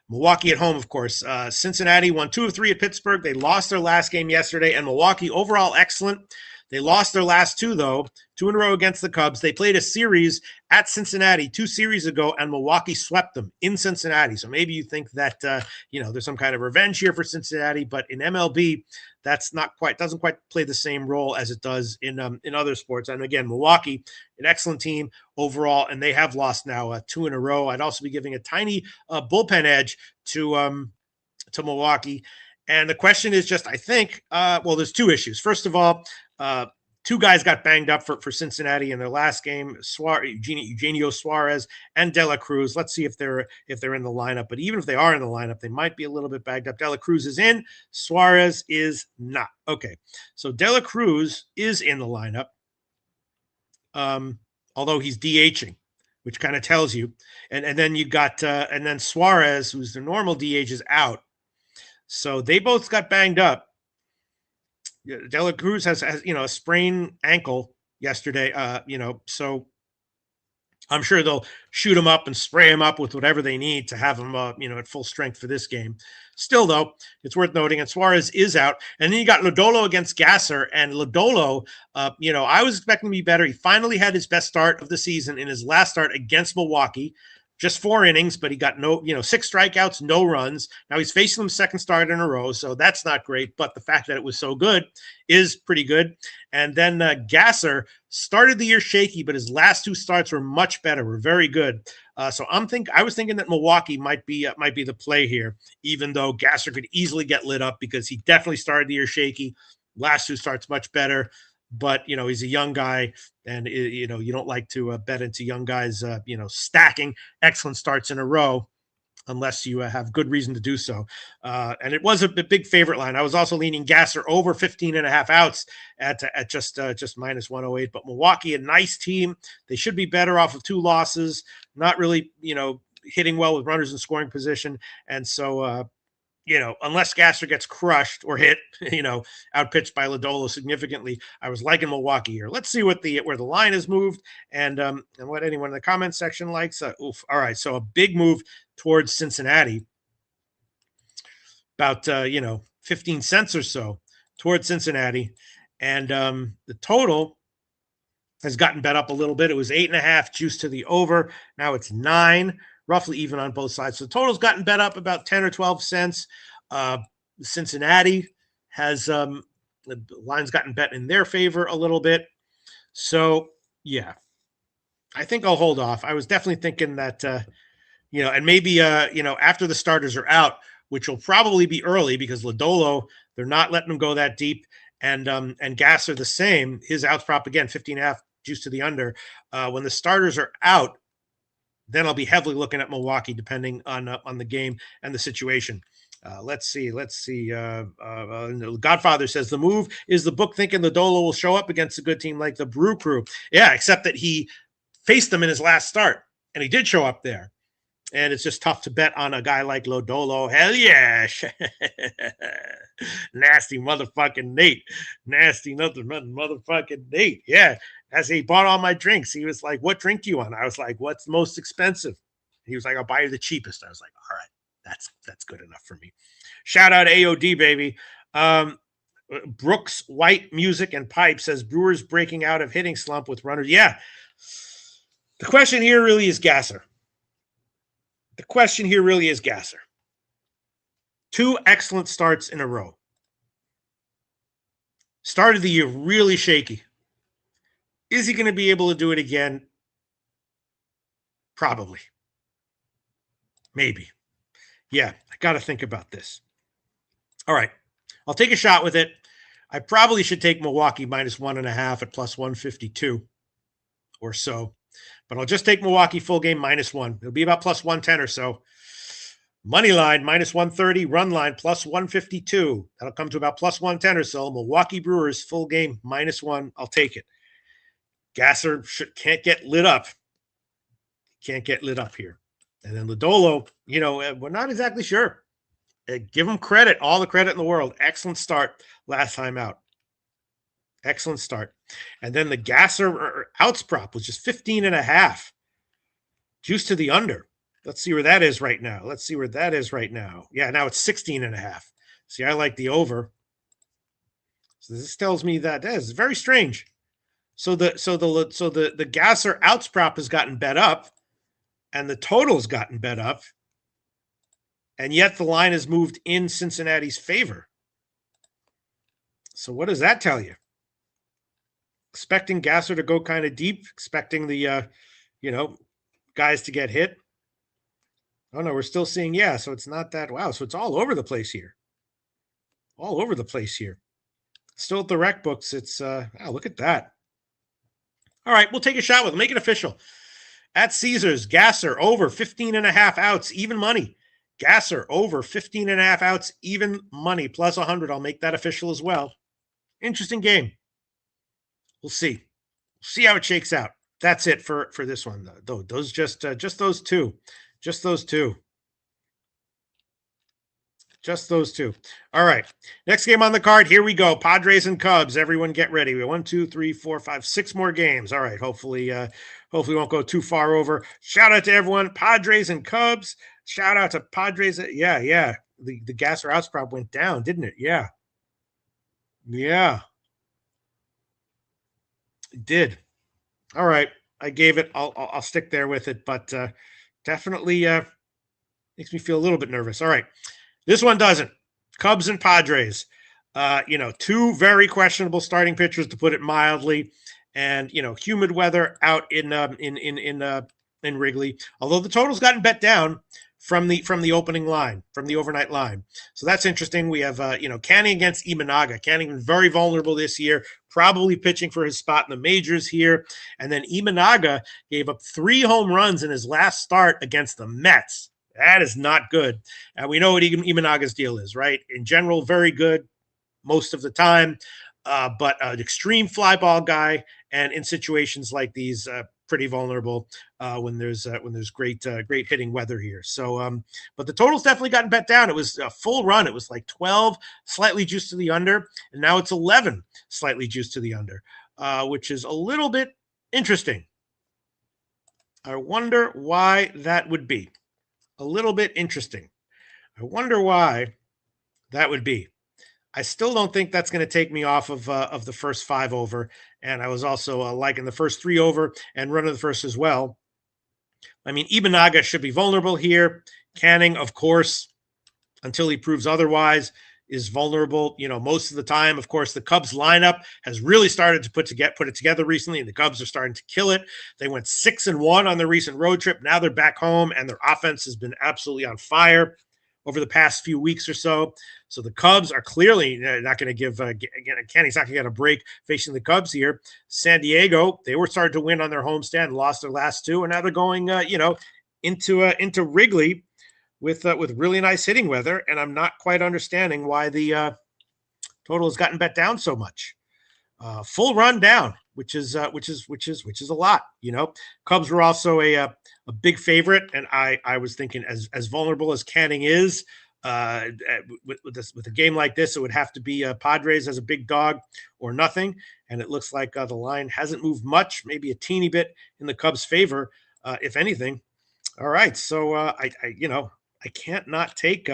Milwaukee at home, of course. Cincinnati won 2 of 3 at Pittsburgh. They lost their last game yesterday, and Milwaukee overall excellent. They lost their last 2, though, 2 in a row against the Cubs. They played a series at Cincinnati 2 series ago, and Milwaukee swept them in Cincinnati. So maybe you think that, there's some kind of revenge here for Cincinnati, but in MLB, that's doesn't quite play the same role as it does in other sports. And again, Milwaukee, an excellent team overall, and they have lost now 2 in a row. I'd also be giving a tiny bullpen edge to Milwaukee. And the question is just, I think, there's 2 issues. First of all, 2 guys got banged up for Cincinnati in their last game, Eugenio Suarez and De La Cruz. Let's see if they're in the lineup. But even if they are in the lineup, they might be a little bit bagged up. De La Cruz is in. Suarez is not. Okay, so De La Cruz is in the lineup, although he's DHing, which kind of tells you. And then you got and then Suarez, who's the normal DH, is out. So they both got banged up. De La Cruz has a sprained ankle yesterday, so I'm sure they'll shoot him up and spray him up with whatever they need to have him, at full strength for this game. Still, though, it's worth noting, and Suarez is out. And then you got Lodolo against Gasser, and Lodolo, I was expecting to be better. He finally had his best start of the season in his last start against Milwaukee. Just 4 innings, but he got 6 strikeouts, no runs. Now he's facing them second start in a row, so that's not great. But the fact that it was so good is pretty good. And then Gasser started the year shaky, but his last 2 starts were much better, were very good. So I was thinking that Milwaukee might be the play here, even though Gasser could easily get lit up because he definitely started the year shaky. Last 2 starts much better. But, he's a young guy, and, you don't like to bet into young guys, stacking excellent starts in a row. unless you have good reason to do so. And it was a big favorite line. I was also leaning Gasser over 15.5 outs at just minus 108. But Milwaukee, a nice team. They should be better off of 2 losses. Not really, hitting well with runners in scoring position. And so, unless Gasser gets crushed or hit, outpitched by Lodolo significantly, I was liking Milwaukee here. Let's see where the line has moved and what anyone in the comment section likes. All right, so a big move towards Cincinnati, about 15 cents or so towards Cincinnati, and the total has gotten bet up a little bit. It was 8.5 juice to the over. Now it's 9. Roughly even on both sides. So the total's gotten bet up about 10 or 12 cents. Cincinnati has the line's gotten bet in their favor a little bit. So, yeah, I think I'll hold off. I was definitely thinking that, and maybe, after the starters are out, which will probably be early because Lodolo, they're not letting him go that deep. And Gasser the same. His outs prop, again, 15.5 juice to the under. When the starters are out, then I'll be heavily looking at Milwaukee, depending on the game and the situation. Let's see. Godfather says the move is the book thinking the Dolo will show up against a good team like the Brew Crew. Yeah, except that he faced them in his last start, and he did show up there. And it's just tough to bet on a guy like Lodolo. Hell yeah. Nasty motherfucking Nate. Nasty motherfucking Nate. Yeah. As he bought all my drinks, he was like, what drink do you want? I was like, what's the most expensive? He was like, I'll buy you the cheapest. I was like, all right, that's good enough for me. Shout out AOD, baby. Brooks White Music and Pipe says Brewers breaking out of hitting slump with runners. Yeah. The question here really is Gasser. 2 excellent starts in a row. Started the year really shaky. Is he going to be able to do it again? Probably. Maybe. Yeah, I got to think about this. All right. I'll take a shot with it. I probably should take Milwaukee minus 1.5 at plus 152 or so. But I'll just take Milwaukee full game minus 1. It'll be about plus 110 or so. Money line minus 130. Run line plus 152. That'll come to about plus 110 or so. Milwaukee Brewers full game minus 1. I'll take it. Gasser can't get lit up. Can't get lit up here. And then Lodolo, we're not exactly sure. Give him credit, all the credit in the world. Excellent start last time out. Excellent start. And then the Gasser outs prop was just 15.5. Juice to the under. Let's see where that is right now. Yeah, now it's 16.5. See, I like the over. So this tells me that is very strange. So the Gasser outs prop has gotten bet up, and the total's gotten bet up, and yet the line has moved in Cincinnati's favor. So what does that tell you? Expecting Gasser to go kind of deep, expecting the guys to get hit. Oh no, we're still seeing, so it's not that, wow, so it's all over the place here. Still at the rec books, it's wow, look at that. All right, we'll take a shot with it. Make it official. At Caesars, Gasser over 15.5 outs, even money. Gasser over 15.5 outs, even money, plus 100. I'll make that official as well. Interesting game. We'll see. See how it shakes out. That's it for this one, though. Those just those two. Just those two. All right. Next game on the card. Here we go. Padres and Cubs. Everyone get ready. We have 1, 2, 3, 4, 5, 6 more games. All right. Hopefully we won't go too far over. Shout out to everyone. Padres and Cubs. Shout out to Padres. Yeah. The Gasser outs prop went down, didn't it? Yeah. It did. All right. I gave it. I'll stick there with it, but definitely makes me feel a little bit nervous. All right. This one doesn't. Cubs and Padres. 2 very questionable starting pitchers, to put it mildly, and humid weather out in Wrigley. Although the total's gotten bet down from the opening line, from the overnight line, so that's interesting. We have Canning against Imanaga. Canning been very vulnerable this year, probably pitching for his spot in the majors here. And then Imanaga gave up 3 home runs in his last start against the Mets. That is not good. And we know what Imanaga's deal is, right? In general, very good most of the time, but an extreme fly ball guy, and in situations like these, pretty vulnerable when there's great hitting weather here. So, but the total's definitely gotten bet down. It was a full run. It was like 12, slightly juiced to the under, and now it's 11, slightly juiced to the under, which is a little bit interesting. I wonder why that would be. A little bit interesting. I wonder why that would be. I still don't think that's going to take me off of the first 5 over, and I was also liking the first 3 over and run of the first as well. I mean, Ibenaga should be vulnerable here. Canning, of course, until he proves otherwise, is vulnerable. You know, most of the time. Of course, the Cubs lineup has really started to put it together recently, and the Cubs are starting to kill it. They went 6-1 on their recent road trip. Now they're back home, and their offense has been absolutely on fire over the past few weeks or so. So the Cubs are clearly not going to give Canning's not going to get a break facing the Cubs here. San Diego, they were starting to win on their homestand, lost their last 2, and now they're going into Wrigley with really nice hitting weather, and I'm not quite understanding why the total has gotten bet down so much. Full run down, which is a lot. You know, Cubs were also a big favorite, and I was thinking as vulnerable as Canning is, with a game like this, it would have to be Padres as a big dog or nothing, and it looks like the line hasn't moved much, maybe a teeny bit in the Cubs' favor, if anything. All right, so I can't not take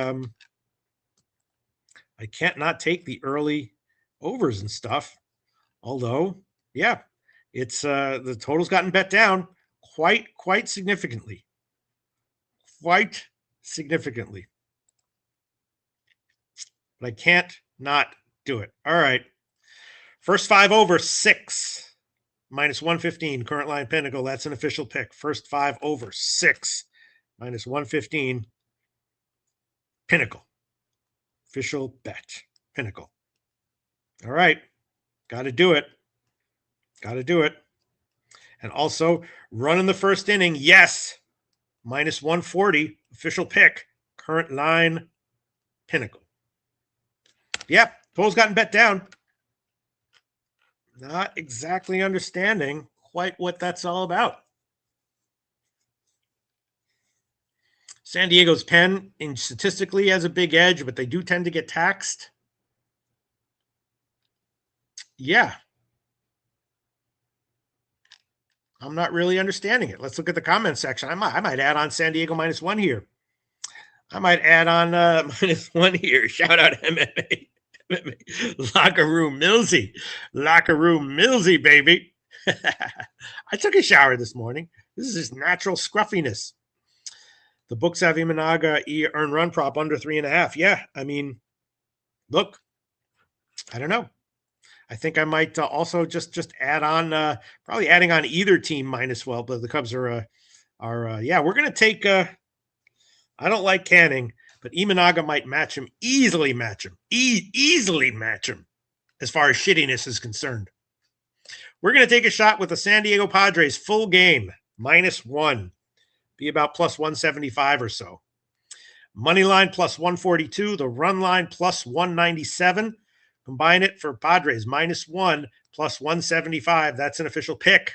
the early overs and stuff. Although, yeah, it's the total's gotten bet down quite significantly. Quite significantly. But I can't not do it. All right. First 5 over 6 minus 115. Current line Pinnacle. That's an official pick. First 5 over 6 minus 115. Pinnacle. Official bet. Pinnacle. All right. Got to do it. Got to do it. And also, run in the first inning. Yes. Minus 140. Official pick. Current line Pinnacle. Yep. Total's gotten bet down. Not exactly understanding quite what that's all about. San Diego's pen statistically has a big edge, but they do tend to get taxed. Yeah. I'm not really understanding it. Let's look at the comment section. I might add on San Diego -1 here. I might add on -1 here. Shout out MMA. Locker room Millsy, baby. I took a shower this morning. This is just natural scruffiness. The books have Imanaga earn run prop under 3.5. Yeah, I mean, look, I don't know. I think I might also just add on, probably adding on either team -12, but the Cubs are yeah, we're going to take, I don't like Canning, but Imanaga might easily match him as far as shittiness is concerned. We're going to take a shot with the San Diego Padres full game, -1. Be about plus 175 or so. Money line plus 142. The run line plus 197. Combine it for Padres -1 plus 175. That's an official pick.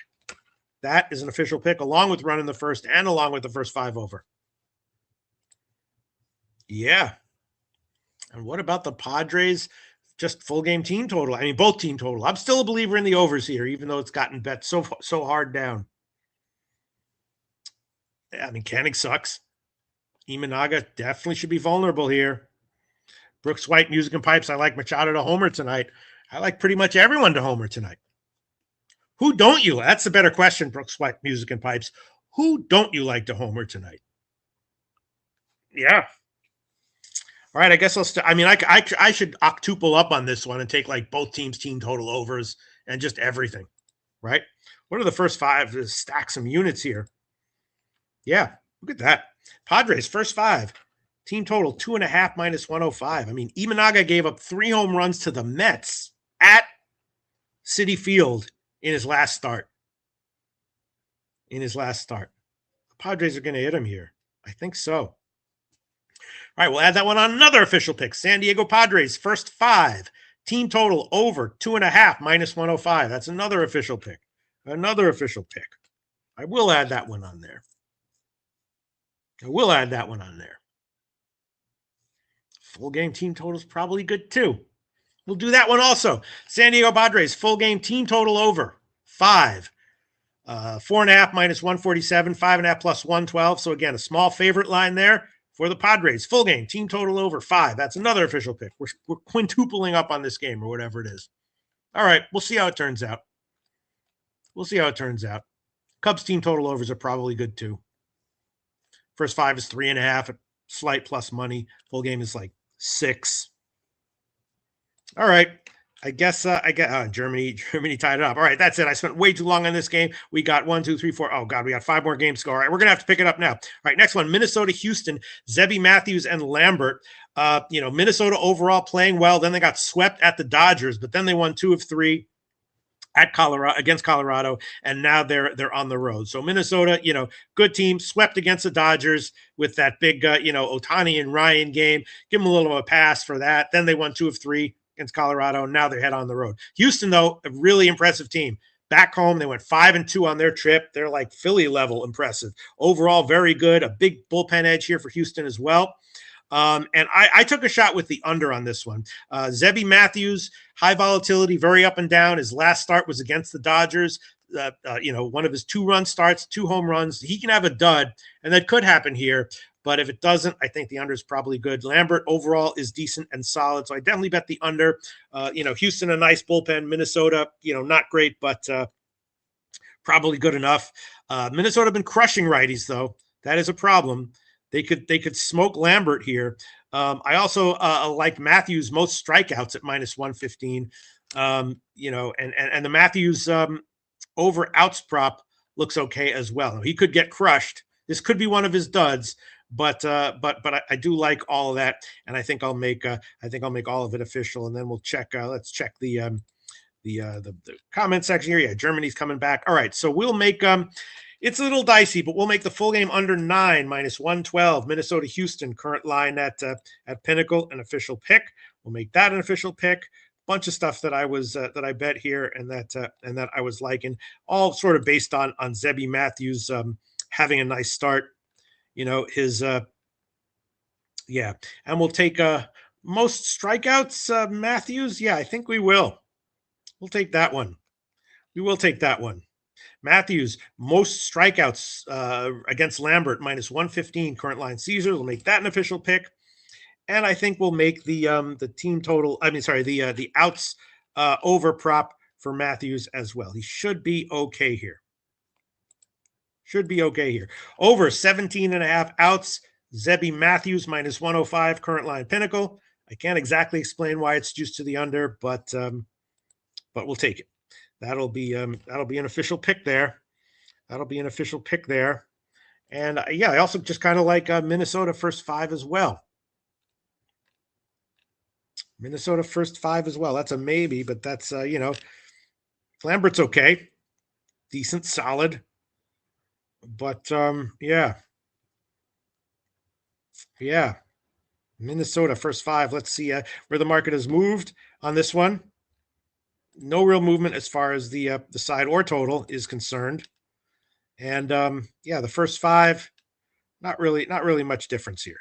That is an official pick along with running the first and along with the first 5 over. Yeah. And what about the Padres? Just full game team total. I mean, both team total. I'm still a believer in the overs here, even though it's gotten bet so hard down. I mean, Canning sucks. Imanaga definitely should be vulnerable here. Brooks White, Music and Pipes. I like Machado to homer tonight. I like pretty much everyone to homer tonight. Who don't you? That's a better question, Brooks White, Music and Pipes. Who don't you like to homer tonight? Yeah. All right, I guess I should octuple up on this one and take like both teams' team total overs and just everything, right? What are the first 5? Just stack some units here. Yeah, look at that. Padres, first 5. Team total, 2.5 minus 105. I mean, Imanaga gave up 3 home runs to the Mets at Citi Field in his last start. The Padres are going to hit him here. I think so. All right, we'll add that one on another official pick. San Diego Padres, first 5. Team total over 2.5 minus 105. That's another official pick. Another official pick. I will add that one on there. Full game team total is probably good too. We'll do that one also. San Diego Padres, full game team total over 5. 4.5 minus 147, 5.5 plus 112. So again, a small favorite line there for the Padres. Full game, team total over 5. That's another official pick. We're quintupling up on this game or whatever it is. All right, we'll see how it turns out. Cubs team total overs are probably good too. First 5 is 3.5, slight plus money. Full game is like 6. All right. I guess Germany tied it up. All right, that's it. I spent way too long on this game. We got 1, 2, 3, 4. Oh God, we got 5 more games to go. All right, we're gonna have to pick it up now. All right, next one: Minnesota, Houston, Zebby Matthews and Lambert. Minnesota overall playing well. Then they got swept at the Dodgers, but then they won 2 of 3 at against Colorado, and now they're on the road. So Minnesota, good team, swept against the Dodgers with that big Ohtani and Ryan game. Give them a little of a pass for that. Then they won 2 of 3 against Colorado. Now they head on the road. Houston, though, a really impressive team. Back home, they went 5-2 on their trip. They're like Philly level impressive. Overall, very good. A big bullpen edge here for Houston as well. And I took a shot with the under on this one. Zebby Matthews, high volatility, very up and down. His last start was against the Dodgers. One of his 2-run starts, 2 home runs. He can have a dud, and that could happen here. But if it doesn't, I think the under is probably good. Lambert overall is decent and solid, so I definitely bet the under. Houston, a nice bullpen. Minnesota, not great, but probably good enough. Minnesota have been crushing righties, though. That is a problem. They could smoke Lambert here. I also like Matthews most strikeouts at minus 115. And the Matthews over outs prop looks okay as well. He could get crushed. This could be one of his duds. But I do like all of that, and I think I'll make all of it official, and then we'll check. Let's check the comment section here. Yeah, Germany's coming back. All right, so we'll make it's a little dicey, but we'll make the full game under 9 minus 112. Minnesota Houston current line at Pinnacle, an official pick. We'll make that an official pick. Bunch of stuff that I was that I bet here and that I was liking, all sort of based on Zebby Matthews having a nice start. His and we'll take most strikeouts, Matthews. Yeah, I think we will. We'll take that one. We will take that one. Matthews, most strikeouts against Lambert, minus 115, current line Caesar. We'll make that an official pick. And I think we'll make the team total, the outs over prop for Matthews as well. He should be okay here. Over 17.5 outs. Zebby Matthews minus 105, current line Pinnacle. I can't exactly explain why it's juiced to the under, but we'll take it. That'll be an official pick there. And I also just kind of like Minnesota first 5 as well. That's a maybe, but that's Lambert's okay, decent, solid. But Minnesota first 5. Let's see where the market has moved on this one. No real movement as far as the side or total is concerned, and the first 5, not really much difference here.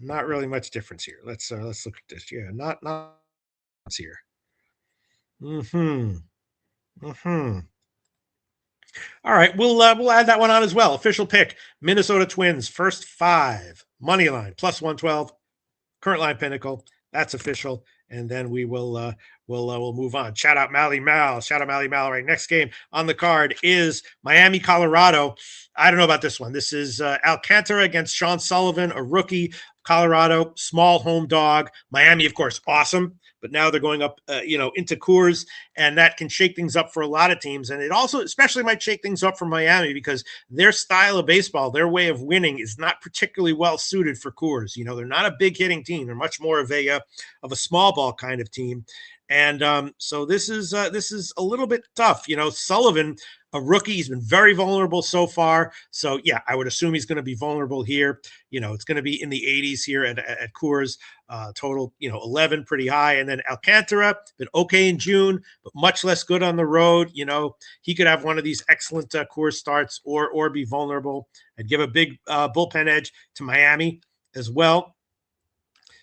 Let's look at this. Yeah, not here. All right, we'll add that one on as well. Official pick: Minnesota Twins first 5 money line plus 112, current line Pinnacle. That's official, and then we will we'll move on. Shout out Mally Mal. All right, next game on the card is Miami, Colorado. I don't know about this one. This is Alcantara against Sean Sullivan, a rookie. Colorado, small home dog. Miami, of course, awesome. But now they're going up, into Coors, and that can shake things up for a lot of teams. And it also especially might shake things up for Miami because their style of baseball, their way of winning is not particularly well suited for Coors. They're not a big hitting team. They're much more of a small ball kind of team. And so this is a little bit tough. Sullivan, a rookie, he's been very vulnerable so far. So yeah, I would assume he's going to be vulnerable here. It's going to be in the 80s here at Coors. Total, 11, pretty high. And then Alcantara, been okay in June, but much less good on the road. He could have one of these excellent Coors starts or be vulnerable. I'd give a big bullpen edge to Miami as well.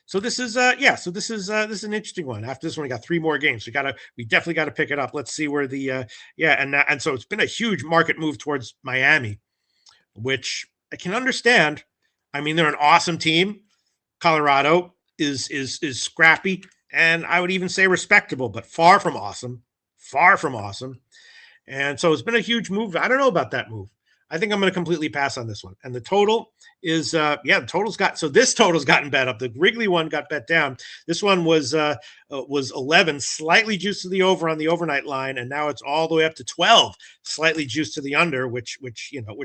So this is this is an interesting one. After this one, we got 3 more games. We definitely got to pick it up. Let's see where the and so it's been a huge market move towards Miami, which I can understand. I mean, they're an awesome team. Colorado is scrappy, and I would even say respectable, but far from awesome. Far from awesome. And so it's been a huge move. I don't know about that move. I think I'm going to completely pass on this one. And the total is, the total's this total's gotten bet up. The Wrigley one got bet down. This one was 11, slightly juiced to the over on the overnight line, and now it's all the way up to 12, slightly juiced to the under, which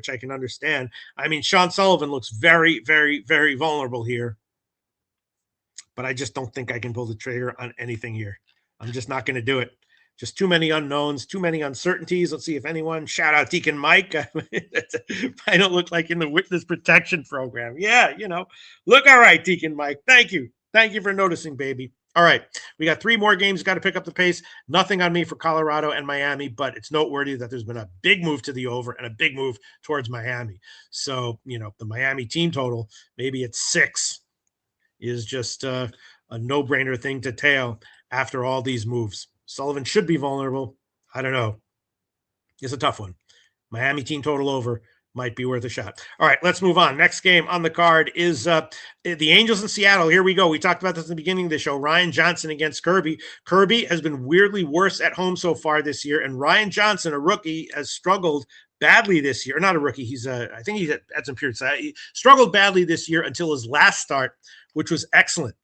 I can understand. I mean, Sean Sullivan looks very, very, very vulnerable here, but I just don't think I can pull the trigger on anything here. I'm just not going to do it. Just too many unknowns, too many uncertainties. Let's see if anyone. Shout out Deacon Mike. I don't look like in the witness protection program. Yeah, look all right, Deacon Mike. Thank you. Thank you for noticing, baby. All right, we got 3 more games. Got to pick up the pace. Nothing on me for Colorado and Miami, but it's noteworthy that there's been a big move to the over and a big move towards Miami. So, the Miami team total, maybe it's 6, is just a no-brainer thing to tail after all these moves. Sullivan should be vulnerable. I don't know. It's a tough one. Miami team total over might be worth a shot. All right, let's move on. Next game on the card is the Angels in Seattle. Here we go. We talked about this in the beginning of the show. Ryan Johnson against Kirby. Kirby has been weirdly worse at home so far this year, and Ryan Johnson, a rookie, has struggled badly this year. Not a rookie. I think he's had some periods. He struggled badly this year until his last start, which was excellent.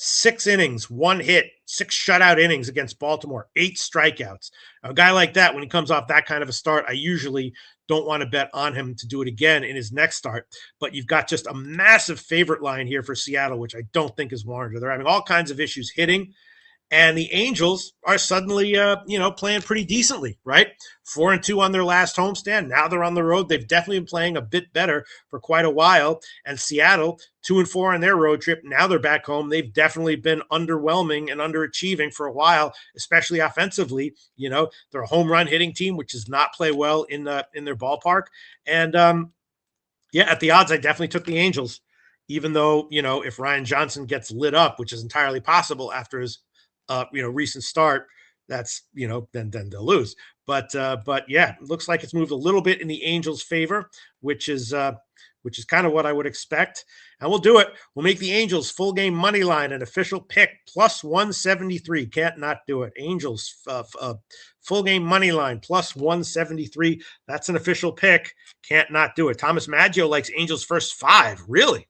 6 innings, 1 hit, 6 shutout innings against Baltimore, 8 strikeouts. A guy like that, when he comes off that kind of a start, I usually don't want to bet on him to do it again in his next start. But you've got just a massive favorite line here for Seattle, which I don't think is warranted. They're having all kinds of issues hitting. And the Angels are suddenly, playing pretty decently, right? 4-2 on their last homestand. Now they're on the road. They've definitely been playing a bit better for quite a while. And Seattle, 2-4 on their road trip. Now they're back home. They've definitely been underwhelming and underachieving for a while, especially offensively. They're a home run hitting team, which does not play well in their ballpark. And at the odds, I definitely took the Angels, even though if Ryan Johnson gets lit up, which is entirely possible after his recent start, that's then they'll lose. But yeah, it looks like it's moved a little bit in the Angels' favor, which is kind of what I would expect. And we'll do it. We'll make the Angels full game money line an official pick plus 173. Can't not do it. Angels full game money line plus 173. That's an official pick. Can't not do it. Thomas Maggio likes Angels first 5. Really?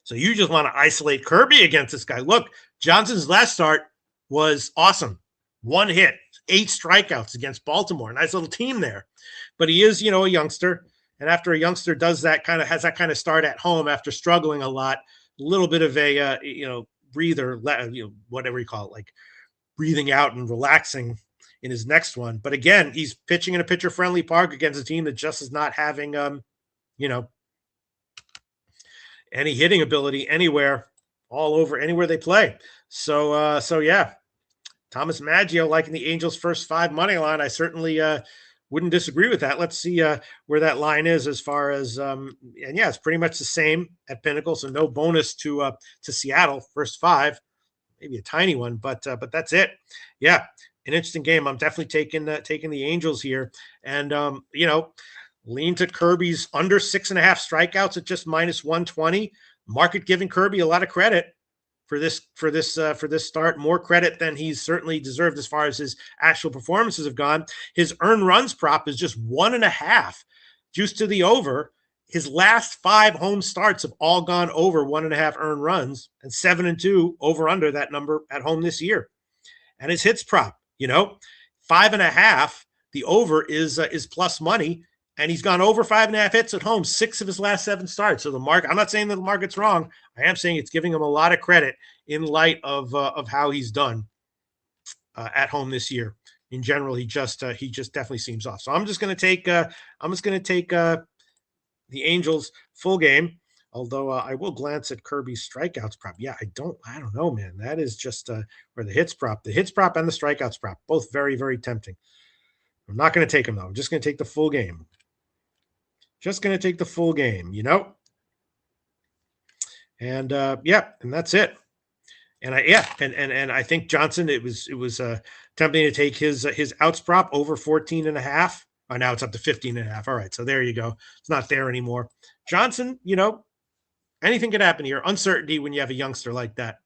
So you just want to isolate Kirby against this guy? Look, Johnson's last start was awesome. 1 hit, 8 strikeouts against Baltimore. Nice little team there. But he is, a youngster. And after a youngster has that kind of start at home after struggling a lot, a little bit of a, breather, whatever you call it, like breathing out and relaxing in his next one. But again, he's pitching in a pitcher-friendly park against a team that just is not having, any hitting ability anywhere they play. So yeah, Thomas Maggio liking the Angels first 5 money line. I certainly wouldn't disagree with that. Let's see where that line is as far as it's pretty much the same at Pinnacle. So no bonus to Seattle first 5, maybe a tiny one, but that's it. Yeah, an interesting game. I'm definitely taking the Angels here, and lean to Kirby's under 6.5 strikeouts at just minus 120. Market giving Kirby a lot of credit for this start, more credit than he's certainly deserved as far as his actual performances have gone. His earned runs prop is just 1.5, juiced to the over. His last 5 home starts have all gone over 1.5 earned runs, and 7-2 over under that number at home this year. And his hits prop, 5.5, the over is plus money. And he's gone over 5.5 hits at home, 6 of his last 7 starts. So the market, I'm not saying that the market's wrong. I am saying it's giving him a lot of credit in light of how he's done. at home this year. In general, he just definitely seems off. So I'm just going to take the Angels full game. Although I will glance at Kirby's strikeouts prop. Yeah, I don't know, man. That is just or the hits prop and the strikeouts prop, both very, very tempting. I'm not going to take them though. I'm just going to take the full game. Just going to take the full game, And and that's it. And I think Johnson, it was tempting to take his outs prop over 14 and a half. Oh, now it's up to 15 and a half. All right, so there you go. It's not there anymore. Johnson, anything could happen here. Uncertainty when you have a youngster like that.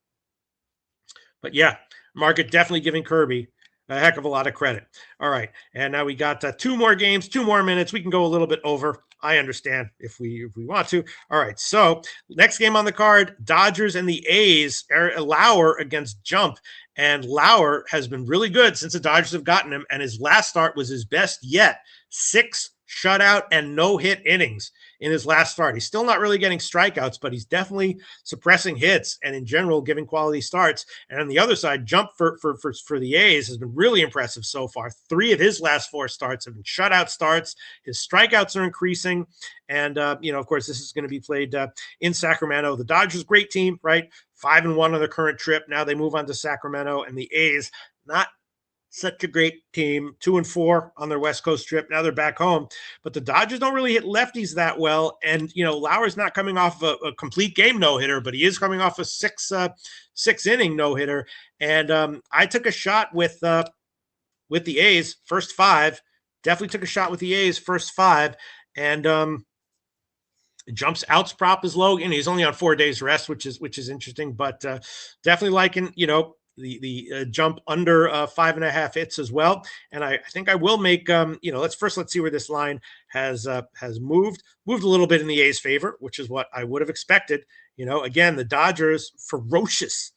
But yeah, market definitely giving Kirby a heck of a lot of credit. All right, and now we got 2 more games, 2 more minutes. We can go a little bit over. I understand if we want to. All right, so next game on the card, Dodgers and the A's. Lauer against Jump. And Lauer has been really good since the Dodgers have gotten him, and his last start was his best yet. 6 shutout and no-hit innings in his last start. He's still not really getting strikeouts, but he's definitely suppressing hits and in general giving quality starts. And on the other side, Jump for the A's has been really impressive so far. 3 of his last 4 starts have been shutout starts. His strikeouts are increasing. And, of course, this is going to be played in Sacramento. The Dodgers, great team, right? 5-1 on the current trip. Now they move on to Sacramento, and the A's, not such a great team, 2-4 on their West Coast trip. Now they're back home, but the Dodgers don't really hit lefties that well. And Lauer's not coming off a complete game no hitter, but he is coming off a 6 inning no hitter. And I took a shot with the A's first 5. Definitely took a shot with the A's first 5, and Jump's outs prop is low, and he's only on 4 days rest, which is interesting. But definitely liking the Jump under 5.5 hits as well. And I think I will make let's see where this line has moved a little bit in the A's favor, which is what I would have expected. Again, the Dodgers, ferocious,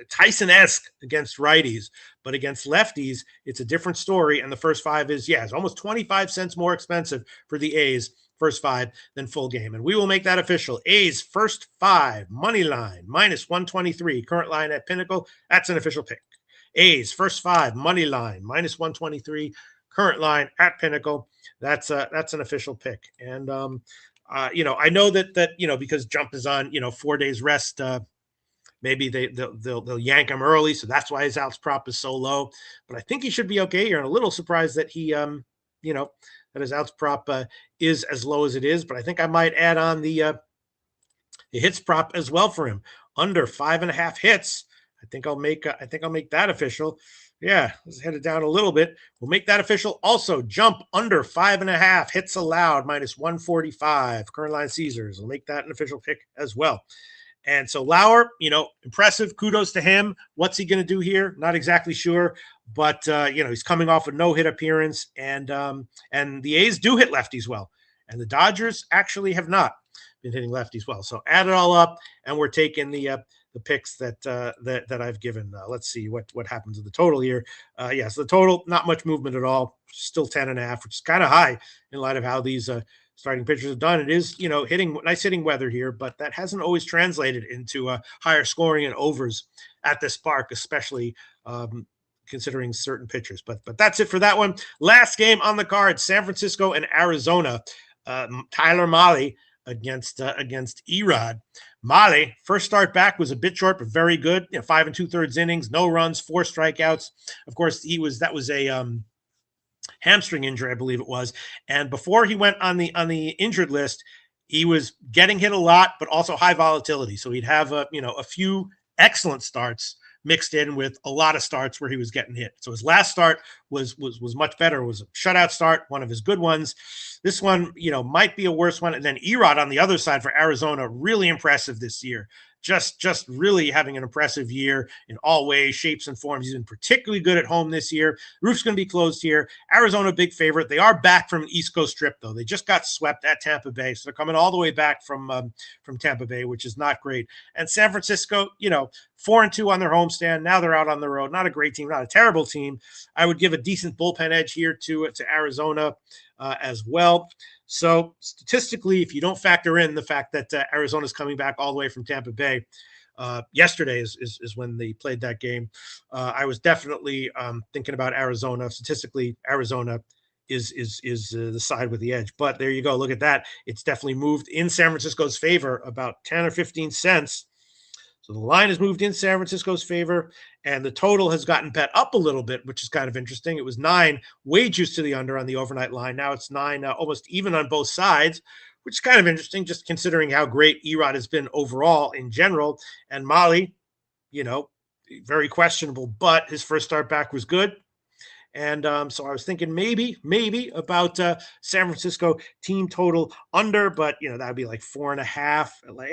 Tyson-esque against righties, but against lefties, it's a different story. And the first 5 is it's almost 25 cents more expensive for the A's first 5 than full game. And we will make that official. A's first 5, money line, -123. Current line at Pinnacle. That's an official pick. A's first 5, money line, -123. Current line at Pinnacle. That's an official pick. And, I know that because Jump is on, 4 days rest, maybe they'll yank him early. So that's why his outs prop is so low. But I think he should be okay here. I'm a little surprised that he, that his outs prop is as low as it is, but I think I might add on the hits prop as well for him, under 5.5 hits. I think I'll make that official. Yeah, let's head it down a little bit. We'll make that official. Also, Jump under 5.5 hits allowed, -145. Current line Caesars. We'll make that an official pick as well. And so Lauer, impressive. Kudos to him. What's he going to do here? Not exactly sure, but he's coming off a no-hit appearance, and the A's do hit lefties well, and the Dodgers actually have not been hitting lefties well. So add it all up, and we're taking the picks that I've given. Let's see what happens to the total here. So the total, not much movement at all. Still 10.5, which is kind of high in light of how these starting pitchers have done. It is, nice hitting weather here, but that hasn't always translated into higher scoring and overs at this park, especially considering certain pitchers. But that's it for that one. Last game on the card: San Francisco and Arizona. Tyler Mahle against Erod. Mahle, first start back was a bit short, but very good. 5 2/3 innings, no runs, 4 strikeouts. Of course, that was a hamstring injury, I believe it was. And before he went on the injured list, he was getting hit a lot, but also high volatility. So he'd have a few excellent starts mixed in with a lot of starts where he was getting hit. So his last start was much better. It was a shutout start, one of his good ones. This one, might be a worse one. And then Erod on the other side for Arizona, really impressive this year. Just really having an impressive year in all ways, shapes, and forms. He's been particularly good at home this year. Roof's going to be closed here. Arizona, big favorite. They are back from an East Coast trip, though. They just got swept at Tampa Bay, so they're coming all the way back from Tampa Bay, which is not great. And San Francisco, 4-2 on their homestand. Now they're out on the road. Not a great team, not a terrible team. I would give a decent bullpen edge here to Arizona as well. So statistically, if you don't factor in the fact that Arizona's coming back all the way from Tampa Bay, yesterday is when they played that game. I was definitely thinking about Arizona. Statistically, Arizona is the side with the edge. But there you go. Look at that. It's definitely moved in San Francisco's favor about 10 or 15 cents. So the line has moved in San Francisco's favor, and the total has gotten bet up a little bit, which is kind of interesting. It was 9 way juice to the under on the overnight line. Now it's 9, almost even on both sides, which is kind of interesting, just considering how great Erod has been overall in general. And Molly, very questionable, but his first start back was good. And so I was thinking maybe about San Francisco team total under, but that would be like 4.5. Like,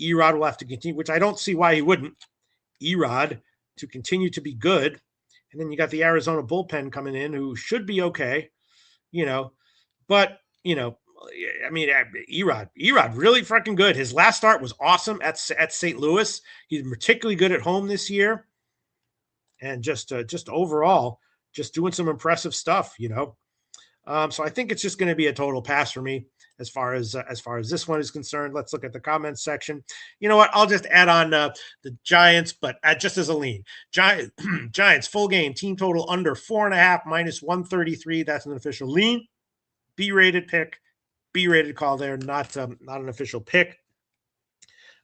Erod will have to continue, which I don't see why he wouldn't. Erod to continue to be good. And then you got the Arizona bullpen coming in who should be okay, but, Erod really fucking good. His last start was awesome at St. Louis. He's particularly good at home this year. And just overall, just doing some impressive stuff, So I think it's just going to be a total pass for me as far as this one is concerned. Let's look at the comments section. You know what? I'll just add on the Giants, but just as a lean. Giants full game team total under 4.5 minus 133. That's an official lean. B-rated pick. B-rated call there. Not an official pick.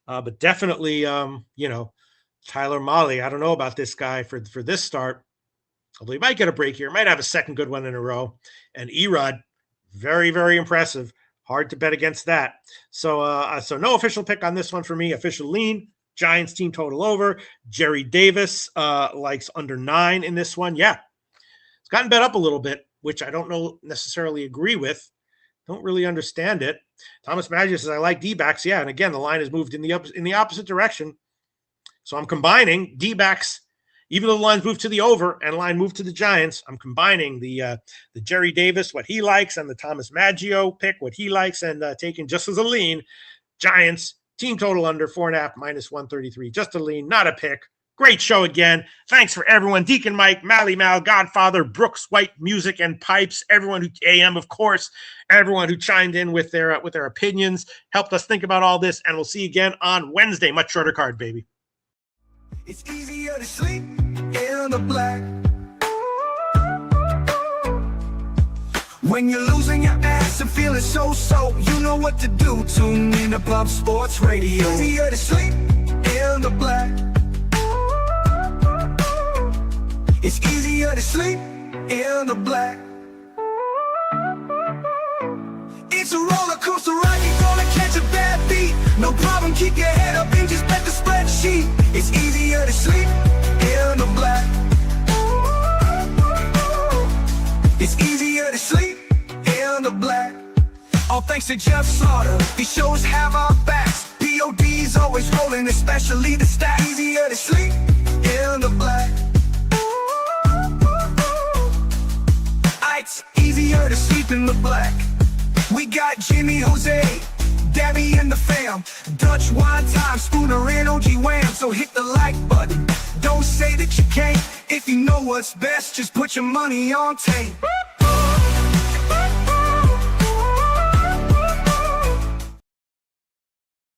But definitely, Tyler Mahle. I don't know about this guy for this start. Although he might get a break here. Might have a second good one in a row. And Erod, very, very impressive. Hard to bet against that. So no official pick on this one for me. Official lean. Giants team total over. Jerry Davis likes under 9 in this one. Yeah. It's gotten bet up a little bit, which I don't necessarily agree with. Don't really understand it. Thomas Maggio says, I like D-backs. Yeah, and again, the line has moved in the opposite direction. So I'm combining D-backs, even though the line's moved to the over and line moved to the Giants. I'm combining the Jerry Davis, what he likes, and the Thomas Maggio pick, what he likes, and taking just as a lean, Giants, team total under 4.5 minus 133. Just a lean, not a pick. Great show again. Thanks for everyone. Deacon Mike, Mally Mal, Godfather, Brooks, White Music and Pipes, everyone who AM, of course, everyone who chimed in with their opinions, helped us think about all this, and we'll see you again on Wednesday. Much shorter card, baby. It's easier to sleep in the black when you're losing your ass and feeling so. You know what to do. Tune in to Pop Sports Radio. Easier to sleep in the black. It's easier to sleep in the black. It's a roller coaster ride, you're gonna catch a bad beat. No problem, keep your head up and just bet the spreadsheet. It's easier to sleep in the black. It's easier to sleep in the black. All thanks to Jeff Slaughter, these shows have our backs. POD's always rolling, especially the stats. Easier to sleep in the black. It's easier to sleep in the black. We got Jimmy, Jose, Dabby and the fam, Dutch Wine Time, Spooner and OG Wham. So hit the like button, don't say that you can't. If you know what's best, just put your money on tape.